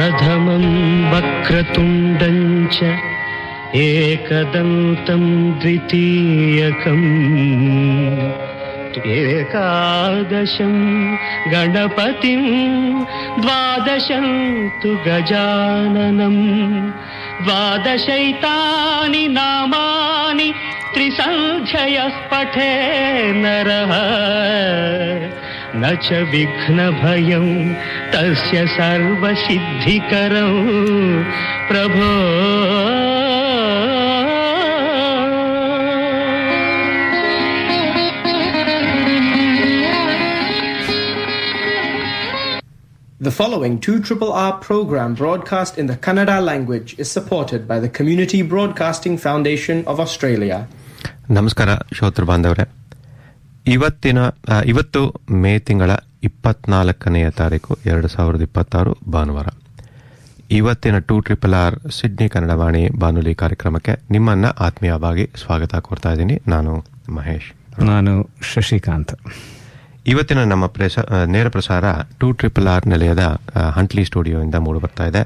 प्रथमं वक्रतुण्डं च एकदन्तं द्वितीयकम् एकादशं गणपतिं द्वादशं तु गजाननं द्वादशैतानि नामानि त्रिसन्ध्ययः पठे नरः न च विघ्नभयं तस्य सर्वसिद्धिकरं प्रभो. The following 2RRR program broadcast in the Kannada language is supported by the Community Broadcasting Foundation of Australia. ನಮಸ್ಕಾರ ಶ್ರೋತೃ ಬಾಂಧವರೇ, ಇವತ್ತು ಮೇ ತಿಂಗಳ 24ನೇ ತಾರೀಕು 2026 ಭಾನುವಾರ. ಇವತ್ತಿನ 2RRR ಸಿಡ್ನಿ ಕನ್ನಡ ವಾಣಿ ಬಾನುಲಿ ಕಾರ್ಯಕ್ರಮಕ್ಕೆ ನಿಮ್ಮನ್ನು ಆತ್ಮೀಯವಾಗಿ ಸ್ವಾಗತ ಕೋರ್ತಾ ಇದ್ದೀನಿ. ನಾನು ಮಹೇಶ್. ನಾನು ಶಶಿಕಾಂತ್. ಇವತ್ತಿನ ನಮ್ಮ ನೇರ ಪ್ರಸಾರ 2RRR ನಿಲಯದ ಹಂಟ್ಲಿ ಸ್ಟುಡಿಯೋಯಿಂದ ಮೂಡಿ ಬರ್ತಾ ಇದೆ.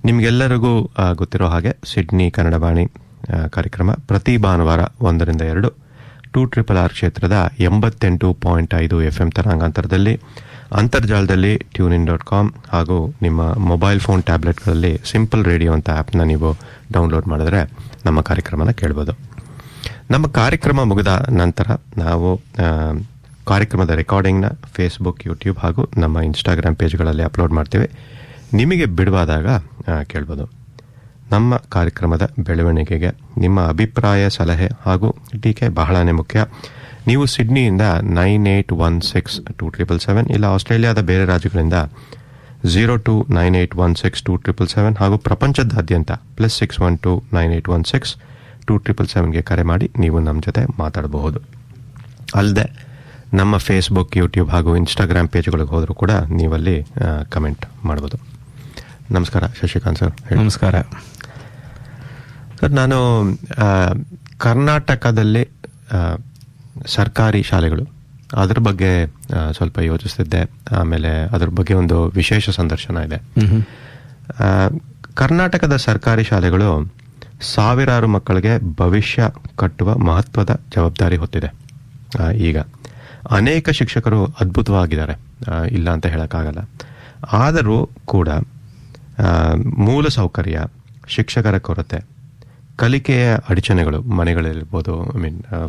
ನಿಮಗೆಲ್ಲರಿಗೂ ಗೊತ್ತಿರೋ ಹಾಗೆ ಸಿಡ್ನಿ ಕನ್ನಡ ವಾಣಿ ಕಾರ್ಯಕ್ರಮ ಪ್ರತಿ ಭಾನುವಾರ 1ರಿಂದ 2 2RRR ಕ್ಷೇತ್ರದ 88.5 FM ತರಂಗಾಂತರದಲ್ಲಿ, ಅಂತರ್ಜಾಲದಲ್ಲಿ tunein.com ಹಾಗೂ ನಿಮ್ಮ ಮೊಬೈಲ್ ಫೋನ್ ಟ್ಯಾಬ್ಲೆಟ್ಗಳಲ್ಲಿ ಸಿಂಪಲ್ ರೇಡಿಯೋ ಅಂತ ಆ್ಯಪ್ನ ನೀವು ಡೌನ್ಲೋಡ್ ಮಾಡಿದ್ರೆ ನಮ್ಮ ಕಾರ್ಯಕ್ರಮನ ಕೇಳ್ಬೋದು. ನಮ್ಮ ಕಾರ್ಯಕ್ರಮ ಮುಗಿದ ನಂತರ ನಾವು ಕಾರ್ಯಕ್ರಮದ ರೆಕಾರ್ಡಿಂಗ್ನ ಫೇಸ್ಬುಕ್, ಯೂಟ್ಯೂಬ್ ಹಾಗೂ ನಮ್ಮ ಇನ್ಸ್ಟಾಗ್ರಾಮ್ ಪೇಜ್ಗಳಲ್ಲಿ ಅಪ್ಲೋಡ್ ಮಾಡ್ತೀವಿ. ನಿಮಗೆ ಬಿಡುವಾದಾಗ ಕೇಳ್ಬೋದು. ನಮ್ಮ ಕಾರ್ಯಕ್ರಮದ ಬೆಳವಣಿಗೆಗೆ ನಿಮ್ಮ ಅಭಿಪ್ರಾಯ, ಸಲಹೆ ಹಾಗೂ ಟೀಕೆ ಬಹಳನೇ ಮುಖ್ಯ. ನೀವು ಸಿಡ್ನಿಯಿಂದ 9816-2777 ಇಲ್ಲ ಆಸ್ಟ್ರೇಲಿಯಾದ ಬೇರೆ ರಾಜ್ಯಗಳಿಂದ 029816-2777 ಹಾಗೂ ಪ್ರಪಂಚದಾದ್ಯಂತ +6129816-2777ಗೆ ಕರೆ ಮಾಡಿ ನೀವು ನಮ್ಮ ಜೊತೆ ಮಾತಾಡಬಹುದು. ಅಲ್ಲದೆ ನಮ್ಮ ಫೇಸ್ಬುಕ್, ಯೂಟ್ಯೂಬ್ ಹಾಗೂ ಇನ್ಸ್ಟಾಗ್ರಾಮ್ ಪೇಜ್ಗಳಿಗೆ ಹೋದರೂ ಕೂಡ ನೀವಲ್ಲಿ ಕಮೆಂಟ್ ಮಾಡ್ಬೋದು. ನಮಸ್ಕಾರ ಶಶಿಕಾಂತ್ ಸರ್. ನಮಸ್ಕಾರ ಸರ್. ನಾನು ಕರ್ನಾಟಕದಲ್ಲಿ ಸರ್ಕಾರಿ ಶಾಲೆಗಳು ಅದ್ರ ಬಗ್ಗೆ ಸ್ವಲ್ಪ ಯೋಚಿಸ್ತಿದ್ದೆ. ಆಮೇಲೆ ಅದ್ರ ಬಗ್ಗೆ ಒಂದು ವಿಶೇಷ ಸಂದರ್ಶನ ಇದೆ. ಕರ್ನಾಟಕದ ಸರ್ಕಾರಿ ಶಾಲೆಗಳು ಸಾವಿರಾರು ಮಕ್ಕಳಿಗೆ ಭವಿಷ್ಯ ಕಟ್ಟುವ ಮಹತ್ವದ ಜವಾಬ್ದಾರಿ ಹೊತ್ತಿದೆ. ಈಗ ಅನೇಕ ಶಿಕ್ಷಕರು ಅದ್ಭುತವಾಗಿದ್ದಾರೆ, ಇಲ್ಲ ಅಂತ ಹೇಳೋಕ್ಕಾಗಲ್ಲ. ಆದರೂ ಕೂಡ ಮೂಲ ಸೌಕರ್ಯ, ಶಿಕ್ಷಕರ ಕೊರತೆ, ಕಲಿಕೆಯ ಅಡಚಣೆಗಳು, ಮನೆಗಳಿರ್ಬೋದು,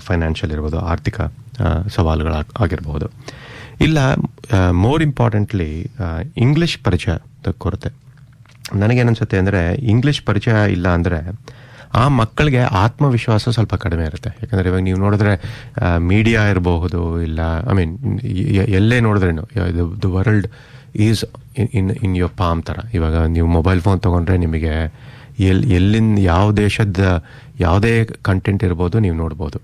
ಫೈನಾನ್ಷಿಯಲ್ ಇರ್ಬೋದು, ಆರ್ಥಿಕ ಸವಾಲುಗಳು ಆಗಿರ್ಬೋದು, ಇಲ್ಲ ಮೋರ್ ಇಂಪಾರ್ಟೆಂಟ್ಲಿ ಇಂಗ್ಲಿಷ್ ಪರಿಚಯದ ಕೊರತೆ. ನನಗೇನನ್ಸುತ್ತೆ ಅಂದರೆ, ಇಂಗ್ಲಿಷ್ ಪರಿಚಯ ಇಲ್ಲ ಅಂದರೆ ಆ ಮಕ್ಕಳಿಗೆ ಆತ್ಮವಿಶ್ವಾಸ ಸ್ವಲ್ಪ ಕಡಿಮೆ ಇರುತ್ತೆ. ಯಾಕಂದರೆ ಇವಾಗ ನೀವು ನೋಡಿದ್ರೆ ಮೀಡಿಯಾ ಇರಬಹುದು, ಇಲ್ಲ ಎಲ್ಲೇ ನೋಡಿದ್ರೇನು the world is in your palm ಥರ. ಇವಾಗ ನೀವು ಮೊಬೈಲ್ ಫೋನ್ ತೊಗೊಂಡ್ರೆ ನಿಮಗೆ ಎಲ್ಲಿಂದ ಯಾವ ದೇಶದ ಯಾವುದೇ ಕಂಟೆಂಟ್ ಇರ್ಬೋದು ನೀವು ನೋಡ್ಬೋದು.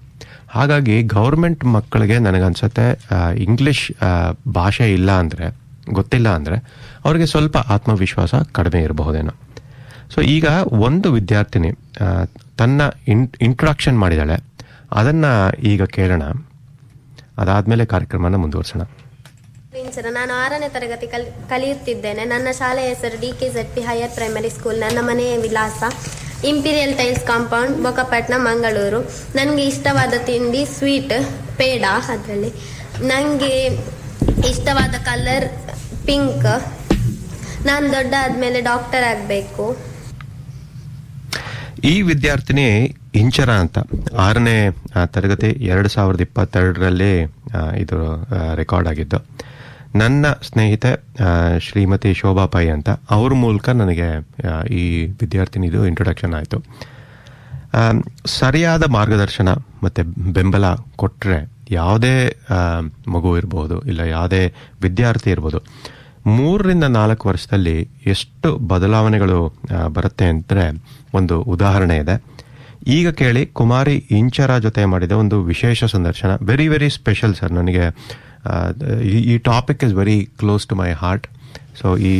ಹಾಗಾಗಿ ಗೌರ್ಮೆಂಟ್ ಮಕ್ಕಳಿಗೆ ನನಗನ್ಸುತ್ತೆ ಇಂಗ್ಲಿಷ್ ಭಾಷೆ ಇಲ್ಲ ಅಂದರೆ, ಗೊತ್ತಿಲ್ಲ ಅಂದರೆ ಅವ್ರಿಗೆ ಸ್ವಲ್ಪ ಆತ್ಮವಿಶ್ವಾಸ ಕಡಿಮೆ ಇರಬಹುದೇನೋ. ಸೊ ಈಗ ಒಂದು ವಿದ್ಯಾರ್ಥಿನಿ ತನ್ನ ಇಂಟ್ರೊಡಕ್ಷನ್ ಮಾಡಿದಾಳೆ, ಅದನ್ನು ಈಗ ಕೇಳೋಣ. ಅದಾದಮೇಲೆ ಕಾರ್ಯಕ್ರಮನ ಮುಂದುವರ್ಸೋಣ. ನಾನು 6ನೇ ತರಗತಿ ಕಲಿಯುತ್ತಿದ್ದೇನೆ. ನನ್ನ ಶಾಲೆಯ ಹೆಸರು DKZP ಹೈಯರ್ ಪ್ರೈಮರಿ ಸ್ಕೂಲ್. ನನ್ನ ಮನೆಯ ವಿಳಾಸ ಇಂಪೀರಿಯಲ್ ಟೈಲ್ಸ್ ಕಾಂಪೌಂಡ್, ಬೊಕಪಟ್ನ, ಮಂಗಳೂರು. ನನಗೆ ಇಷ್ಟವಾದ ತಿಂಡಿ ಸ್ವೀಟ್ ಪೇಡ. ಅದರಲ್ಲಿ ನನಗೆ ಇಷ್ಟವಾದ ಕಲರ್ ಪಿಂಕ್. ನಾನು ದೊಡ್ಡ ಆದಮೇಲೆ ಡಾಕ್ಟರ್ ಆಗಬೇಕು. ಈ ವಿದ್ಯಾರ್ಥಿನಿ ಇಂಚರ ಅಂತ 6ನೇ ತರಗತಿ 2022ರಲ್ಲಿ ಇದು ರೆಕಾರ್ಡ್ ಆಗಿದ್ದು. ನನ್ನ ಸ್ನೇಹಿತೆ ಶ್ರೀಮತಿ ಶೋಭಾ ಪೈ ಅಂತ, ಅವ್ರ ಮೂಲಕ ನನಗೆ ಈ ವಿದ್ಯಾರ್ಥಿನಿದು ಇಂಟ್ರೊಡಕ್ಷನ್ ಆಯಿತು. ಸರಿಯಾದ ಮಾರ್ಗದರ್ಶನ ಮತ್ತು ಬೆಂಬಲ ಕೊಟ್ಟರೆ ಯಾವುದೇ ಮಗು ಇರ್ಬೋದು, ಇಲ್ಲ ಯಾವುದೇ ವಿದ್ಯಾರ್ಥಿ ಇರ್ಬೋದು, 3ರಿಂದ 4 ವರ್ಷದಲ್ಲಿ ಎಷ್ಟು ಬದಲಾವಣೆಗಳು ಬರುತ್ತೆ ಅಂದರೆ ಒಂದು ಉದಾಹರಣೆ ಇದೆ. ಈಗ ಕೇಳಿ. ಕುಮಾರಿ ಇಂಚರ ಜೊತೆ ಮಾಡಿದ ಒಂದು ವಿಶೇಷ ಸಂದರ್ಶನ. Very very special sir. ನನಗೆ ಈ topic is very close to my heart. So ಈ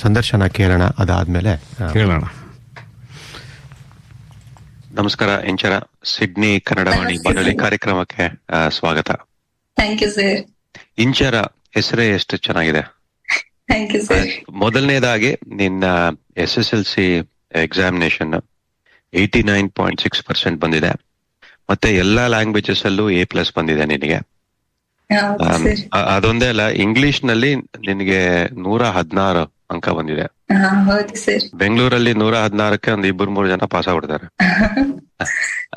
ಸಂದರ್ಶನ ಕೇಳೋಣ, ಅದಾದ್ಮೇಲೆ ಕೇಳೋಣ. ನಮಸ್ಕಾರ ಇಂಚರ, ಸಿಡ್ನಿ ಕನ್ನಡ ವಾಣಿ ಬಾನುಲಿ ಕಾರ್ಯಕ್ರಮಕ್ಕೆ ಸ್ವಾಗತ. Thank you sir. ಇಂಚರ ಹೆಸರೇ ಎಷ್ಟು ಚೆನ್ನಾಗಿದೆ. Thank you sir. ಮೊದಲನೇದಾಗಿ ನಿನ್ನ SSLC ಎಕ್ಸಾಮಿನೇಷನ್ 89.6% ಬಂದಿದೆ. ಮತ್ತೆ ಎಲ್ಲಾ ಲ್ಯಾಂಗ್ವೇಜಸ್ ಅಲ್ಲೂ A+ ಬಂದಿದೆ ನಿನಗೆ. ಅದೊಂದೇ ಅಲ್ಲ, ಇಂಗ್ಲಿಷ್ ನಲ್ಲಿ ನಿನಗೆ 116 ಅಂಕ ಬಂದಿದೆ. ಹೌದು ಸರ್. ಬೆಂಗಳೂರಲ್ಲಿ 116ಕ್ಕೆ ಒಂದು 2-3 ಜನ ಪಾಸ್ ಆಗ್ಬಿಡ್ತಾರೆ.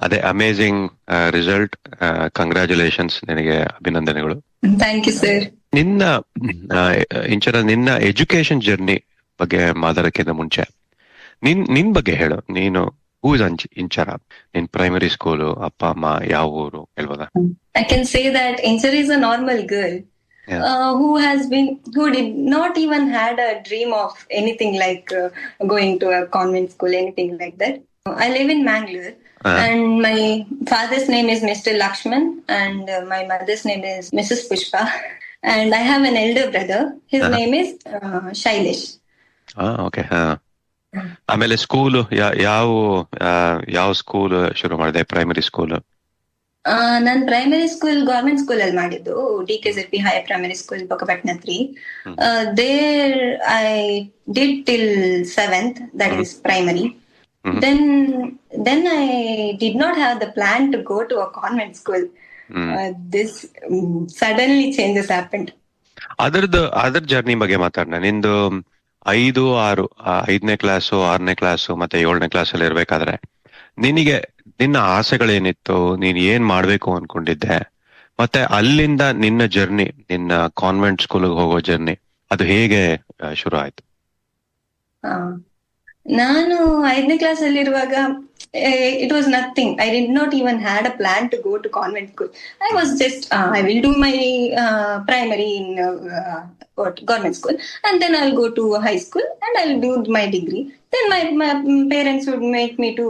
ಅದೇ ಅಮೇಸಿಂಗ್ ರಿಸಲ್ಟ್. ಕಂಗ್ರ್ಯಾಚುಲೇಷನ್ಸ್, ನಿನಗೆ ಅಭಿನಂದನೆಗಳು. Thank you sir. ನಿನ್ನ ನಿನ್ನ ಎಜುಕೇಶನ್ ಜರ್ನಿ ಬಗ್ಗೆ ಮಾತಾಡಕ್ಕಿಂತ ಮುಂಚೆ ನಿನ್ ಬಗ್ಗೆ ಹೇಳು. ನೀನು ಹೂ ಇಸ್ ಇಂಚರ? ನಿನ್ ಪ್ರೈಮರಿ ಸ್ಕೂಲು, ಅಪ್ಪ ಅಮ್ಮ ಯಾವ ಊರು ಹೇಳ್ಬೋದಾ? I can say that Inchara is a normal girl. Who did not even had a dream of anything like going to a convent school, anything like that. I live in Mangalore, and my father's name is Mr. Lakshman, and my mother's name is Mrs. Pushpa, and I have an elder brother. His name is Shailesh. Okay. ಆಮೇಲೆ school ಯಾವ school ಶುರು ಮಾಡಿದೆ? Primary school? ನಾನ್ primary school government school ಅಲ್ಲಿ ಮಾಡಿದ್ದು, DKZP higher primary school Bokkapatna 3. There I did till 7th, that is primary. Then I did not have the plan to go to a convent school. This suddenly changes happened. ಅದರ journey ಬಗ್ಗೆ ಮಾತಾಡೋಣ. ನಿಂದು 5-6 5ನೇ class, 6ನೇ class ಮತ್ತೆ 7ನೇ ಕ್ಲಾಸಲ್ಲಿ ಇರ್ಬೇಕಾದ್ರೆ ನಿನ್ನ ಆಸೆಗಳೇನಿತ್ತು? ನೀನ್ ಏನ್ ಮಾಡ್ಬೇಕು ಅನ್ಕೊಂಡಿದ್ದೆ? ಮತ್ತೆ ಅಲ್ಲಿಂದ ನಿನ್ನ ಜರ್ನಿ, ನಿನ್ನ ಕಾನ್ವೆಂಟ್ ಸ್ಕೂಲ್ಗೆ ಹೋಗೋ ಜರ್ನಿ, ಅದು ಹೇಗೆ ಶುರು ಆಯ್ತು? ನಾನು 5ನೇ ಕ್ಲಾಸ್ ಅಲ್ಲಿ ಇರುವಾಗ it was nothing. I did not even had a plan to go to convent school. I was just I will do my primary in government school, and then I'll go to high school and I'll do my degree. Then my parents would make me to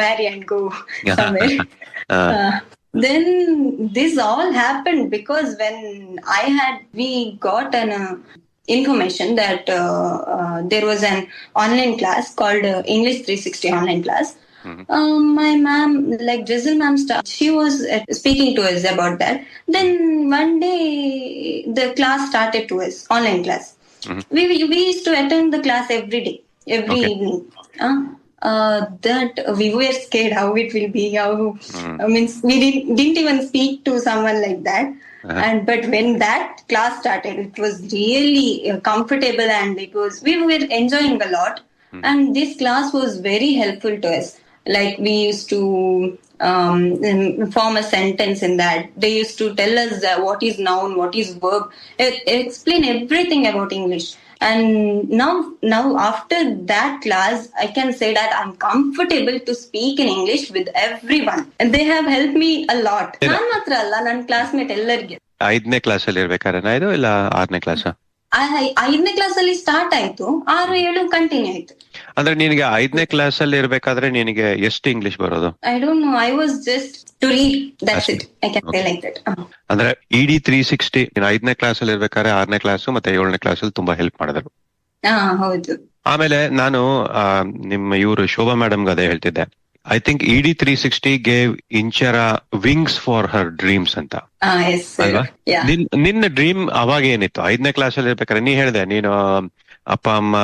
marry and go somewhere. Then this all happened because when we got an information that there was an online class called English 360 online class. My ma'am, like Drizzle ma'am, she was speaking to us about that. Then one day the class started to us, online class. We used to attend the class every day, every evening. That we were scared how it will be. We didn't even speak to someone like that. But when that class started, it was really comfortable, and we were enjoying a lot. And this class was very helpful to us. Like we used to form a sentence in that. They used to tell us what is noun, what is verb, explain everything about English. And now after that class, I can say that I'm comfortable to speak in English with everyone. And they have helped me a lot. ನಾನು ಮಾತ್ರ ಅಲ್ಲ, ನನ್ನ classmate ಎಲ್ಲರಿಗೆ. 5ನೇ class ಅಲ್ಲಿ ಇರ್ಬೇಕಾದ್ರೆ ಇದು ಇಲ್ಲ 6ನೇ ಕ್ಲಾಸ್? 5ನೇ ಕ್ಲಾಸ್ ಅಲ್ಲಿ ಸ್ಟಾರ್ಟ್ ಆಯ್ತು, 6-7 ಕಂಟಿನ್ಯೂ ಆಯ್ತು. ಅಂದ್ರೆ ನಿನಗೆ 5ನೇ ಕ್ಲಾಸ್ ಅಲ್ಲಿ ಇರ್ಬೇಕಾದ್ರೆ ನಿನಗೆ ಎಷ್ಟು ಇಂಗ್ಲಿಷ್ ಬರೋದು? I don't know. I was just to read. That's it. I can say like that. ಅಂದ್ರೆ ED 360 5ನೇ ಕ್ಲಾಸ್ ಅಲ್ಲಿ ಇರ್ಬೇಕಾದ್ರೆ 6ನೇ ಕ್ಲಾಸ್ ಮತ್ತೆ 7ನೇ ಕ್ಲಾಸ್ ಅಲ್ಲಿ ತುಂಬಾ ಹೆಲ್ಪ್ ಮಾಡಿದ್ರು. ಹೌದು. ಆಮೇಲೆ ನಾನು ನಿಮ್ಮ ಇವರು ಶೋಭಾ ಮೇಡಮ್ಗೆ ಅದೇ ಹೇಳ್ತಿದ್ದೆ. I think ED 360 gave Inchara wings for her dreams ಅಂತ. ಅಲ್ವಾ? ನಿನ್ನ ಡ್ರೀಮ್ ಅವಾಗ ಏನಿತ್ತು? 5ನೇ ಕ್ಲಾಸ್ ಅಲ್ಲಿ ಇರ್ಬೇಕಾದ್ರೆ ನೀ ಹೇಳ್ದೆ ನೀನು ಅಪ್ಪ ಅಮ್ಮ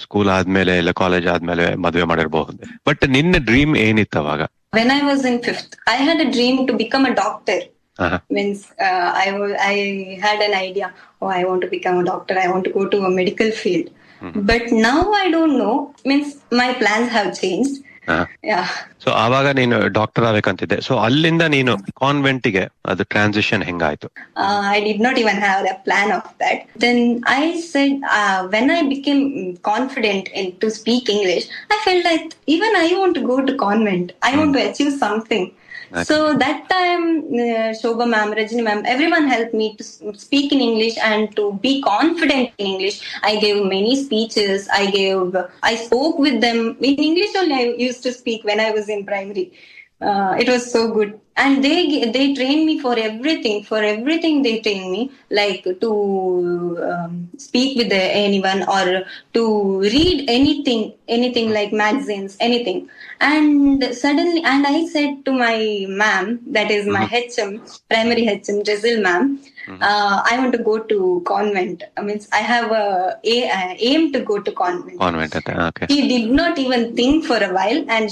ಸ್ಕೂಲ್ ಆದ್ಮೇಲೆ ಇಲ್ಲ ಕಾಲೇಜ್ ಆದ್ಮೇಲೆ ಮದ್ವೆ ಮಾಡಿರ್ಬಹುದು. ಬಟ್ ನಿನ್ನ ಡ್ರೀಮ್ ಏನಿತ್ತು ಅವಾಗ? When I was in 5th, I had a dream to become a doctor. Means I had an idea. I want to become a doctor. I want to go to a medical field. But now I don't know. Means my plans have changed. So ಆವಾಗ ನೀನು doctor ಆಗ್ಬೇಕಂತಿದ್ದೆ. So ಅಲ್ಲಿಂದ ನೀನು ಕಾನ್ವೆಂಟಿಗೆ ಅದು transition ಹೆಂಗಾಯ್ತು? I did not even have a plan of that. Then I said when I became confident to speak English, I felt like even I want to go to convent. I want to achieve something. Okay. So that time Shobha ma'am, Rajini ma'am, everyone helped me to speak in English and to be confident in English. I gave many speeches. I spoke with them in English only. I used to speak when I was in primary. It was so good. and they train me for everything they train me, like to speak with anyone or to read anything like magazines, anything. And suddenly, and I said to my ma'am, that is my HM, primary HM, Drizzle ma'am, I want to go to convent. I mean, I have aim to go to convent. Okay. She did not even think for a while, and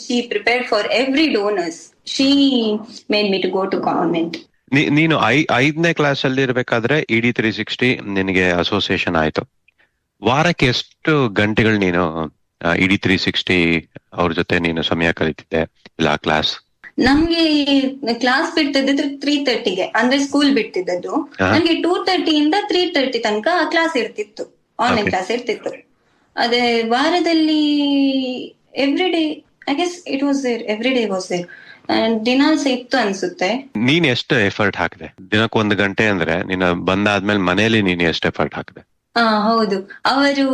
she prepared for every donors. She made me to go to convent. ನೀನು 5ನೇ class ಅಲ್ಲಿ ಇರ್ಬೇಕಾದ್ರೆ ED 360 ನಿನಗೆ association ಆಯ್ತು. ವಾರಕ್ಕೆ ಎಷ್ಟು ಗಂಟೆಗಳು ನೀನು ED 360 ಅವ್ರ ಜೊತೆ ನೀನು ಸಮಯ ಕಳೀತಿದ್ದೆ ಇಲ್ಲ ಕ್ಲಾಸ್? ನಮ್ಗೆ ಕ್ಲಾಸ್ ಬಿಡ್ತಿದ್ದು 3:30ಗೆ, ಅಂದ್ರೆ ಸ್ಕೂಲ್ ಬಿಡ್ತಿದ್ದದ್ದು. ನಮ್ಗೆ 2:30 ಇಂದ 3:30 ತನಕ ಕ್ಲಾಸ್ ಇರ್ತಿತ್ತು, ಆನ್ಲೈನ್ ಕ್ಲಾಸ್ ಇರ್ತಿತ್ತು. ಅದೇ ವಾರದಲ್ಲಿ every day, I guess it was there, every day was there. ದಿನಾಲ್ಸ ಇತ್ತು ಅನ್ಸುತ್ತೆ. ನೀನ್ ಎಷ್ಟು ಎಫರ್ಟ್ ಹಾಕಿದೆ? ದಿನಕ್ಕೆ 1 ಗಂಟೆ ಅಂದ್ರೆ ನೀನು ಬಂದಾದ್ಮೇಲೆ ಮನೆಯಲ್ಲಿ ನೀನು ಎಷ್ಟು ಎಫರ್ಟ್ ಹಾಕಿದೆ? ಹೌದು, ಅವರು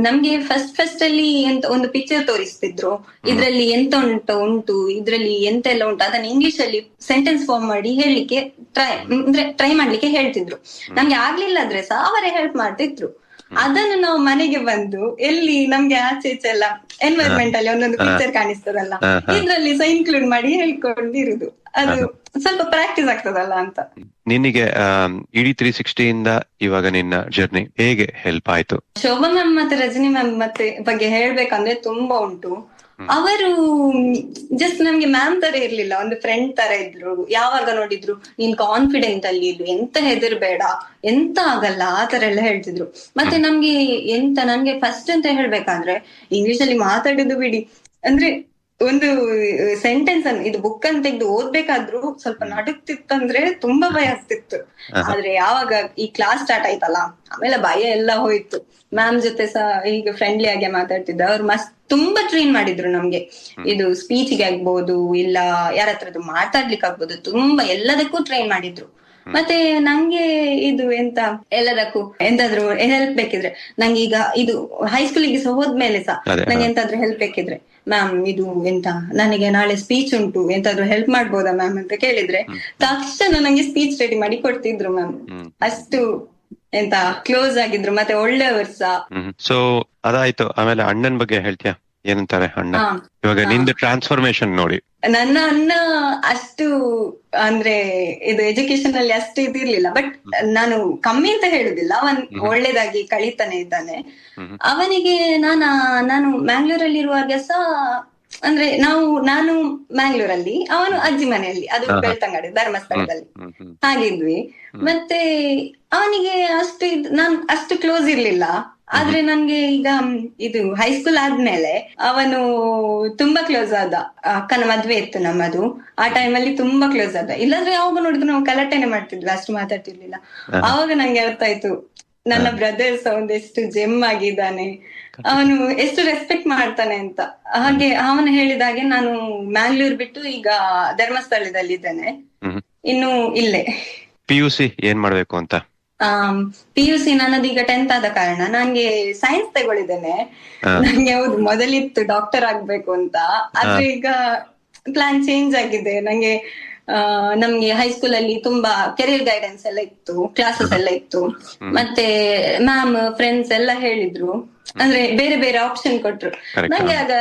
ನಮ್ಗೆ ಫಸ್ಟ್ ಅಲ್ಲಿ ಎಂತ ಒಂದು ಪಿಕ್ಚರ್ ತೋರಿಸ್ತಿದ್ರು, ಇದ್ರಲ್ಲಿ ಎಂತ ಉಂಟು ಇದ್ರಲ್ಲಿ ಎಂತೆಲ್ಲ ಉಂಟು, ಅದನ್ನ ಇಂಗ್ಲಿಷ್ ಅಲ್ಲಿ ಸೆಂಟೆನ್ಸ್ ಫಾರ್ಮ್ ಮಾಡಿ ಹೇಳಲಿಕ್ಕೆ ಟ್ರೈ ಮಾಡ್ಲಿಕ್ಕೆ ಹೇಳ್ತಿದ್ರು. ನಮ್ಗೆ ಆಗ್ಲಿಲ್ಲ ಆದ್ರೆ ಸಹ ಅವರೇ ಹೆಲ್ಪ್ ಮಾಡ್ತಿದ್ರು. ಅದನ್ನು ನಾವು ಮನೆಗೆ ಬಂದು ಎಲ್ಲಿ ನಮ್ಗೆ ಆಚೆ ಈಚೆ ಎಲ್ಲ ಎನ್ವೈರ್ಮೆಂಟ್ ಅಲ್ಲಿ ಒಂದೊಂದು ಪಿಕ್ಚರ್ ಕಾಣಿಸ್ತದಲ್ಲ, ಇದ್ರಲ್ಲಿ ಸಹ ಇನ್ಕ್ಲೂಡ್ ಮಾಡಿ ಹೇಳ್ಕೊಂಡಿರುದು. ಅದು ಸ್ವಲ್ಪ ಪ್ರಾಕ್ಟೀಸ್ ಆಗ್ತದಲ್ಲ ಅಂತ. ನಿನಗೆ ED 360 ಇಂದ ಇವಾಗ ನಿನ್ನ ಜರ್ನಿ ಹೇಗೆ ಹೆಲ್ಪ್ ಆಯ್ತು? ಶೋಭಾ ಮ್ಯಾಮ್ ಮತ್ತೆ ರಜನಿ ಮ್ಯಾಮ್ ಮತ್ತೆ ಬಗ್ಗೆ ಹೇಳ್ಬೇಕಂದ್ರೆ ತುಂಬಾ ಉಂಟು. ಅವರು ಜಸ್ಟ್ ನಮ್ಗೆ ಮ್ಯಾಮ್ ತರ ಇರ್ಲಿಲ್ಲ, ಒಂದು ಫ್ರೆಂಡ್ ತರ ಇದ್ರು. ಯಾವಾಗ ನೋಡಿದ್ರು ನೀನ್ ಕಾನ್ಫಿಡೆಂಟ್ ಅಲ್ಲಿ ಇರು, ಎಂತ ಹೆದರ್ಬೇಡ, ಎಂತ ಆಗಲ್ಲ, ಆ ತರ ಎಲ್ಲ ಹೇಳ್ತಿದ್ರು. ಮತ್ತೆ ನಮ್ಗೆ ಫಸ್ಟ್ ಅಂತ ಹೇಳ್ಬೇಕಾದ್ರೆ ಇಂಗ್ಲಿಷ್ ಅಲ್ಲಿ ಮಾತಾಡುದು ಬಿಡಿ, ಅಂದ್ರೆ ಒಂದು ಸೆಂಟೆನ್ಸ್ ಅನ್ನು ಇದು ಬುಕ್ ಅಂತ ತೆಗೆದು ಓದ್ಬೇಕಾದ್ರೂ ಸ್ವಲ್ಪ ನಡುಕ್ತಿತ್ತಂದ್ರೆ ತುಂಬಾ ಭಯ ಆಗ್ತಿತ್ತು. ಆದ್ರೆ ಯಾವಾಗ ಈ ಕ್ಲಾಸ್ ಸ್ಟಾರ್ಟ್ ಆಯ್ತಲ್ಲ, ಆಮೇಲೆ ಭಯ ಎಲ್ಲ ಹೋಯ್ತು. ಮ್ಯಾಮ್ ಜೊತೆ ಸಹ ಈಗ ಫ್ರೆಂಡ್ಲಿ ಆಗಿ ಮಾತಾಡ್ತಿದ್ದೆ. ಅವ್ರು ತುಂಬಾ ಟ್ರೈನ್ ಮಾಡಿದ್ರು ನಮ್ಗೆ. ಇದು ಸ್ಪೀಚ್ಗೆ ಆಗ್ಬೋದು, ಇಲ್ಲ ಯಾರ ಹತ್ರದ್ದು ಮಾತಾಡ್ಲಿಕ್ಕೆ ಆಗ್ಬೋದು, ತುಂಬಾ ಎಲ್ಲದಕ್ಕೂ ಟ್ರೈನ್ ಮಾಡಿದ್ರು. ಮತ್ತೆ ನಂಗೆ ಇದು ಎಲ್ಲದಕ್ಕೂ ಎಂತಾದ್ರು ಹೆಲ್ಪ್ ಬೇಕಿದ್ರೆ, ನಂಗೆ ಈಗ ಇದು ಹೈಸ್ಕೂಲಿಗೆ ಸಹ ಹೋದ್ಮೇಲೆ ಸಹ ನಂಗೆ ಎಂತಾದ್ರು ಹೆಲ್ಪ್ ಬೇಕಿದ್ರೆ, ಮ್ಯಾಮ್ ಇದು ನನಗೆ ನಾಳೆ ಸ್ಪೀಚ್ ಉಂಟು, ಎಂತಾದ್ರು ಹೆಲ್ಪ್ ಮಾಡ್ಬೋದಾ ಮ್ಯಾಮ್ ಅಂತ ಕೇಳಿದ್ರೆ ತಕ್ಷಣ ನಂಗೆ ಸ್ಪೀಚ್ ರೆಡಿ ಮಾಡಿ ಕೊಡ್ತಿದ್ರು ಮ್ಯಾಮ್. ಅಷ್ಟು ಕ್ಲೋಸ್ ಆಗಿದ್ರು, ಮತ್ತೆ ಒಳ್ಳೆಯವರು ಸಹ. ಸೊ ಅದಾಯ್ತು. ಆಮೇಲೆ ಅಣ್ಣನ್ ಬಗ್ಗೆ ಹೇಳ್ತೀಯಾ? ಏನಂತಾರೆ ಅಣ್ಣ ಇವಾಗ ನಿಂದು ಟ್ರಾನ್ಸ್ಫಾರ್ಮೇಶನ್ ನೋಡಿ? ನನ್ನ ಅಣ್ಣ ಅಷ್ಟು ಅಂದ್ರೆ ಇದು ಎಜುಕೇಶನ್ ಅಲ್ಲಿ ಅಷ್ಟು ಇದಿರ್ಲಿಲ್ಲ, ಬಟ್ ನಾನು ಕಮ್ಮಿ ಅಂತ ಹೇಳುದಿಲ್ಲ, ಅವನ್ ಒಳ್ಳೇದಾಗಿ ಕಳೀತಾನೆ ಇದ್ದಾನೆ. ಅವನಿಗೆ ನಾನು ಮ್ಯಾಂಗ್ಳೂರಲ್ಲಿ ಇರುವಾಗ ಸಹ, ಅಂದ್ರೆ ನಾನು ಮ್ಯಾಂಗ್ಳೂರಲ್ಲಿ, ಅವನು ಅಜ್ಜಿ ಮನೆಯಲ್ಲಿ, ಅದು ಬೆಳ್ತಂಗಡಿ ಧರ್ಮಸ್ಥಳದಲ್ಲಿ ಹಾಗಿದ್ವಿ. ಮತ್ತೆ ಅವನಿಗೆ ನಾನ್ ಅಷ್ಟು ಕ್ಲೋಸ್ ಇರ್ಲಿಲ್ಲ. ಆದ್ರೆ ನನ್ಗೆ ಈಗ ಇದು ಹೈಸ್ಕೂಲ್ ಆದ್ಮೇಲೆ ಅವನು ತುಂಬಾ ಕ್ಲೋಸ್ ಆದ. ಅಕ್ಕನ ಮದ್ವೆ ಇತ್ತು ನಮ್ಮದು, ಆ ಟೈಮಲ್ಲಿ ತುಂಬಾ ಕ್ಲೋಸ್ ಆದ. ಇಲ್ಲಾಂದ್ರೆ ಯಾವಾಗ ನೋಡಿದ್ರು ನಾವು ಗಲಾಟೆನೆ ಮಾಡ್ತಿದ್ವಿ, ಅಷ್ಟು ಮಾತಾಡ್ತಿರ್ಲಿಲ್ಲ. ಆವಾಗ ನಂಗೆ ಅರ್ಥ ಆಯ್ತು ನನ್ನ ಬ್ರದರ್ಸ್ ಒಂದೆಷ್ಟು ಜೆಮ್ ಆಗಿದ್ದಾನೆ, ಅವನು ಎಷ್ಟು ರೆಸ್ಪೆಕ್ಟ್ ಮಾಡ್ತಾನೆ ಅಂತ. ಹಾಗೆ ಅವನು ಹೇಳಿದಾಗೆ ನಾನು ಮ್ಯಾಂಗ್ಳೂರ್ ಬಿಟ್ಟು ಈಗ ಧರ್ಮಸ್ಥಳದಲ್ಲಿ ಇದ್ದೇನೆ, ಇನ್ನು ಇಲ್ಲೇ. PUC ಏನ್ ಮಾಡ್ಬೇಕು ಅಂತ? PUC ನನ್ನದೀಗ 10th ಆದ ಕಾರಣ ನಂಗೆ ಸೈನ್ಸ್ ತಗೊಳಿದ್ದೇನೆ. ನಂಗೆ ಹೌದು ಮೊದಲಿತ್ತು ಡಾಕ್ಟರ್ ಆಗ್ಬೇಕು ಅಂತ, ಆದ್ರೆ ಈಗ ಪ್ಲಾನ್ ಚೇಂಜ್ ಆಗಿದೆ. ನಮ್ಗೆ ಹೈಸ್ಕೂಲ್ ಅಲ್ಲಿ ತುಂಬಾ ಕೆರಿಯರ್ ಗೈಡೆನ್ಸ್ ಎಲ್ಲ ಇತ್ತು, ಕ್ಲಾಸಸ್ ಎಲ್ಲ ಇತ್ತು. ಮತ್ತೆ ಮ್ಯಾಮ್ ಫ್ರೆಂಡ್ಸ್ ಎಲ್ಲ ಹೇಳಿದ್ರು, ಅಂದ್ರೆ ಬೇರೆ ಬೇರೆ ಆಪ್ಷನ್ ಕೊಟ್ರು. ನಂಗೆ ಆಗ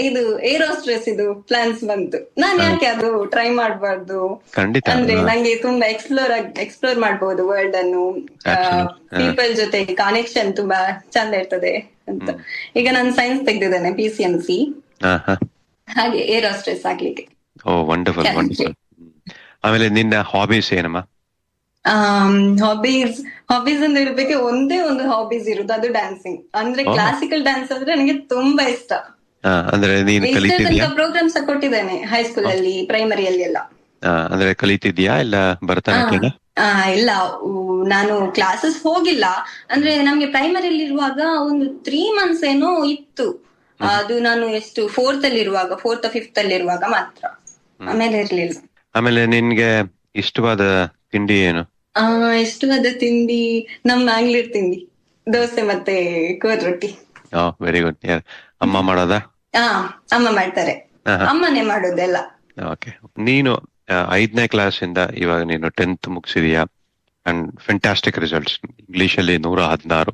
ಇದು ಏರೋಸ್ಟ್ರೆಸ್ ಇದು ಪ್ಲಾನ್ಸ್ ಬಂತು. ನಾನ್ ಯಾಕೆ ಅದು ಟ್ರೈ ಮಾಡ್ಬಾರ್ದು? ಅಂದ್ರೆ ನಂಗೆ ತುಂಬಾ ಎಕ್ಸ್ಪ್ಲೋರ್ ಮಾಡ್ಬೋದು ವರ್ಲ್ಡ್ ಅನ್ನು, ಪೀಪಲ್ ಜೊತೆ ಕನೆಕ್ಷನ್ ತುಂಬಾ ಚಂದ ಇರ್ತದೆ ಅಂತ. ಈಗ ನಾನು ಸೈನ್ಸ್ ತೆಗ್ದಿದ್ದೇನೆ, PCMC, ಹಾಗೆ ಏರೋಸ್ಟ್ರೆಸ್ ಆಗ್ಲಿಕ್ಕೆ. Wonderful wonderful. ಆಮೇಲೆ ನಿನ್ನ ಹಾಬೀಸ್ ಏನಮ್ಮ? ಹಾಬೀಸ್ ಅಂತ ಹೇಳ್ಬೇಕು, ಒಂದೇ ಒಂದು ಹಾಬೀಸ್ ಇರುದು, ಅದು ಡ್ಯಾನ್ಸಿಂಗ್. ಅಂದ್ರೆ ಕ್ಲಾಸಿಕಲ್ ಡ್ಯಾನ್ಸ್ ಅಂದ್ರೆ ನನಗೆ ತುಂಬಾ ಇಷ್ಟ. ಅಂದ್ರೆ ಪ್ರೋಗ್ರಾಮ್ಸ್ ಕೊಟ್ಟಿದ್ದೇನೆ ಹೈಸ್ಕೂಲ್ ಅಲ್ಲಿ, ಪ್ರೈಮರಿಯಲ್ಲಿ ಎಲ್ಲ. ಅಂದ್ರೆ ಕಲಿತಿದ್ಯಾ ಇಲ್ಲ ಭರತನಾಟ್ಯನ? ಇಲ್ಲ, ನಾನು ಕ್ಲಾಸಸ್ ಹೋಗಿಲ್ಲ. ಅಂದ್ರೆ ನಮ್ಗೆ ಪ್ರೈಮರಿಯಲ್ಲಿ ಇರುವಾಗ ಒಂದು 3 months ಏನೋ ಇತ್ತು. ಅದು ನಾನು ಎಷ್ಟು 4th ಅಲ್ಲಿ ಇರುವಾಗ, 4th or 5th ಅಲ್ಲಿ ಇರುವಾಗ ಮಾತ್ರ, ಆಮೇಲೆ ಇರ್ಲಿಲ್ಲ. ಆಮೇಲೆ ನಿನ್ಗೆ ಇಷ್ಟವಾದ ತಿಂಡಿ ಏನು? ಇಷ್ಟವಾದ ತಿಂಡಿ ನಮ್ ಮ್ಯಾಂಗ್ಳೂರ್ ತಿಂಡಿ, ದೋಸೆ ಮತ್ತೆ ಕೋರ್ ರೊಟ್ಟಿ. Very good. ಅಮ್ಮ ಮಾಡೋದಾ? ಅಮ್ಮ ಮಾಡ್ತಾರೆ, ಅಮ್ಮನೇ ಮಾಡೋದೆಲ್ಲ. ಓಕೆ, ನೀನು 5ನೇ ಕ್ಲಾಸ್ ಇಂದ ಇವಾಗ ನೀನು 10th ಮುಗಿಸಿದೀಯಾ ಅಂಡ್ ಫ್ಯಾಂಟಾಸ್ಟಿಕ್ ರಿಸಲ್ಟ್ಸ್. ಇಂಗ್ಲಿಷ್ ಅಲ್ಲಿ 116.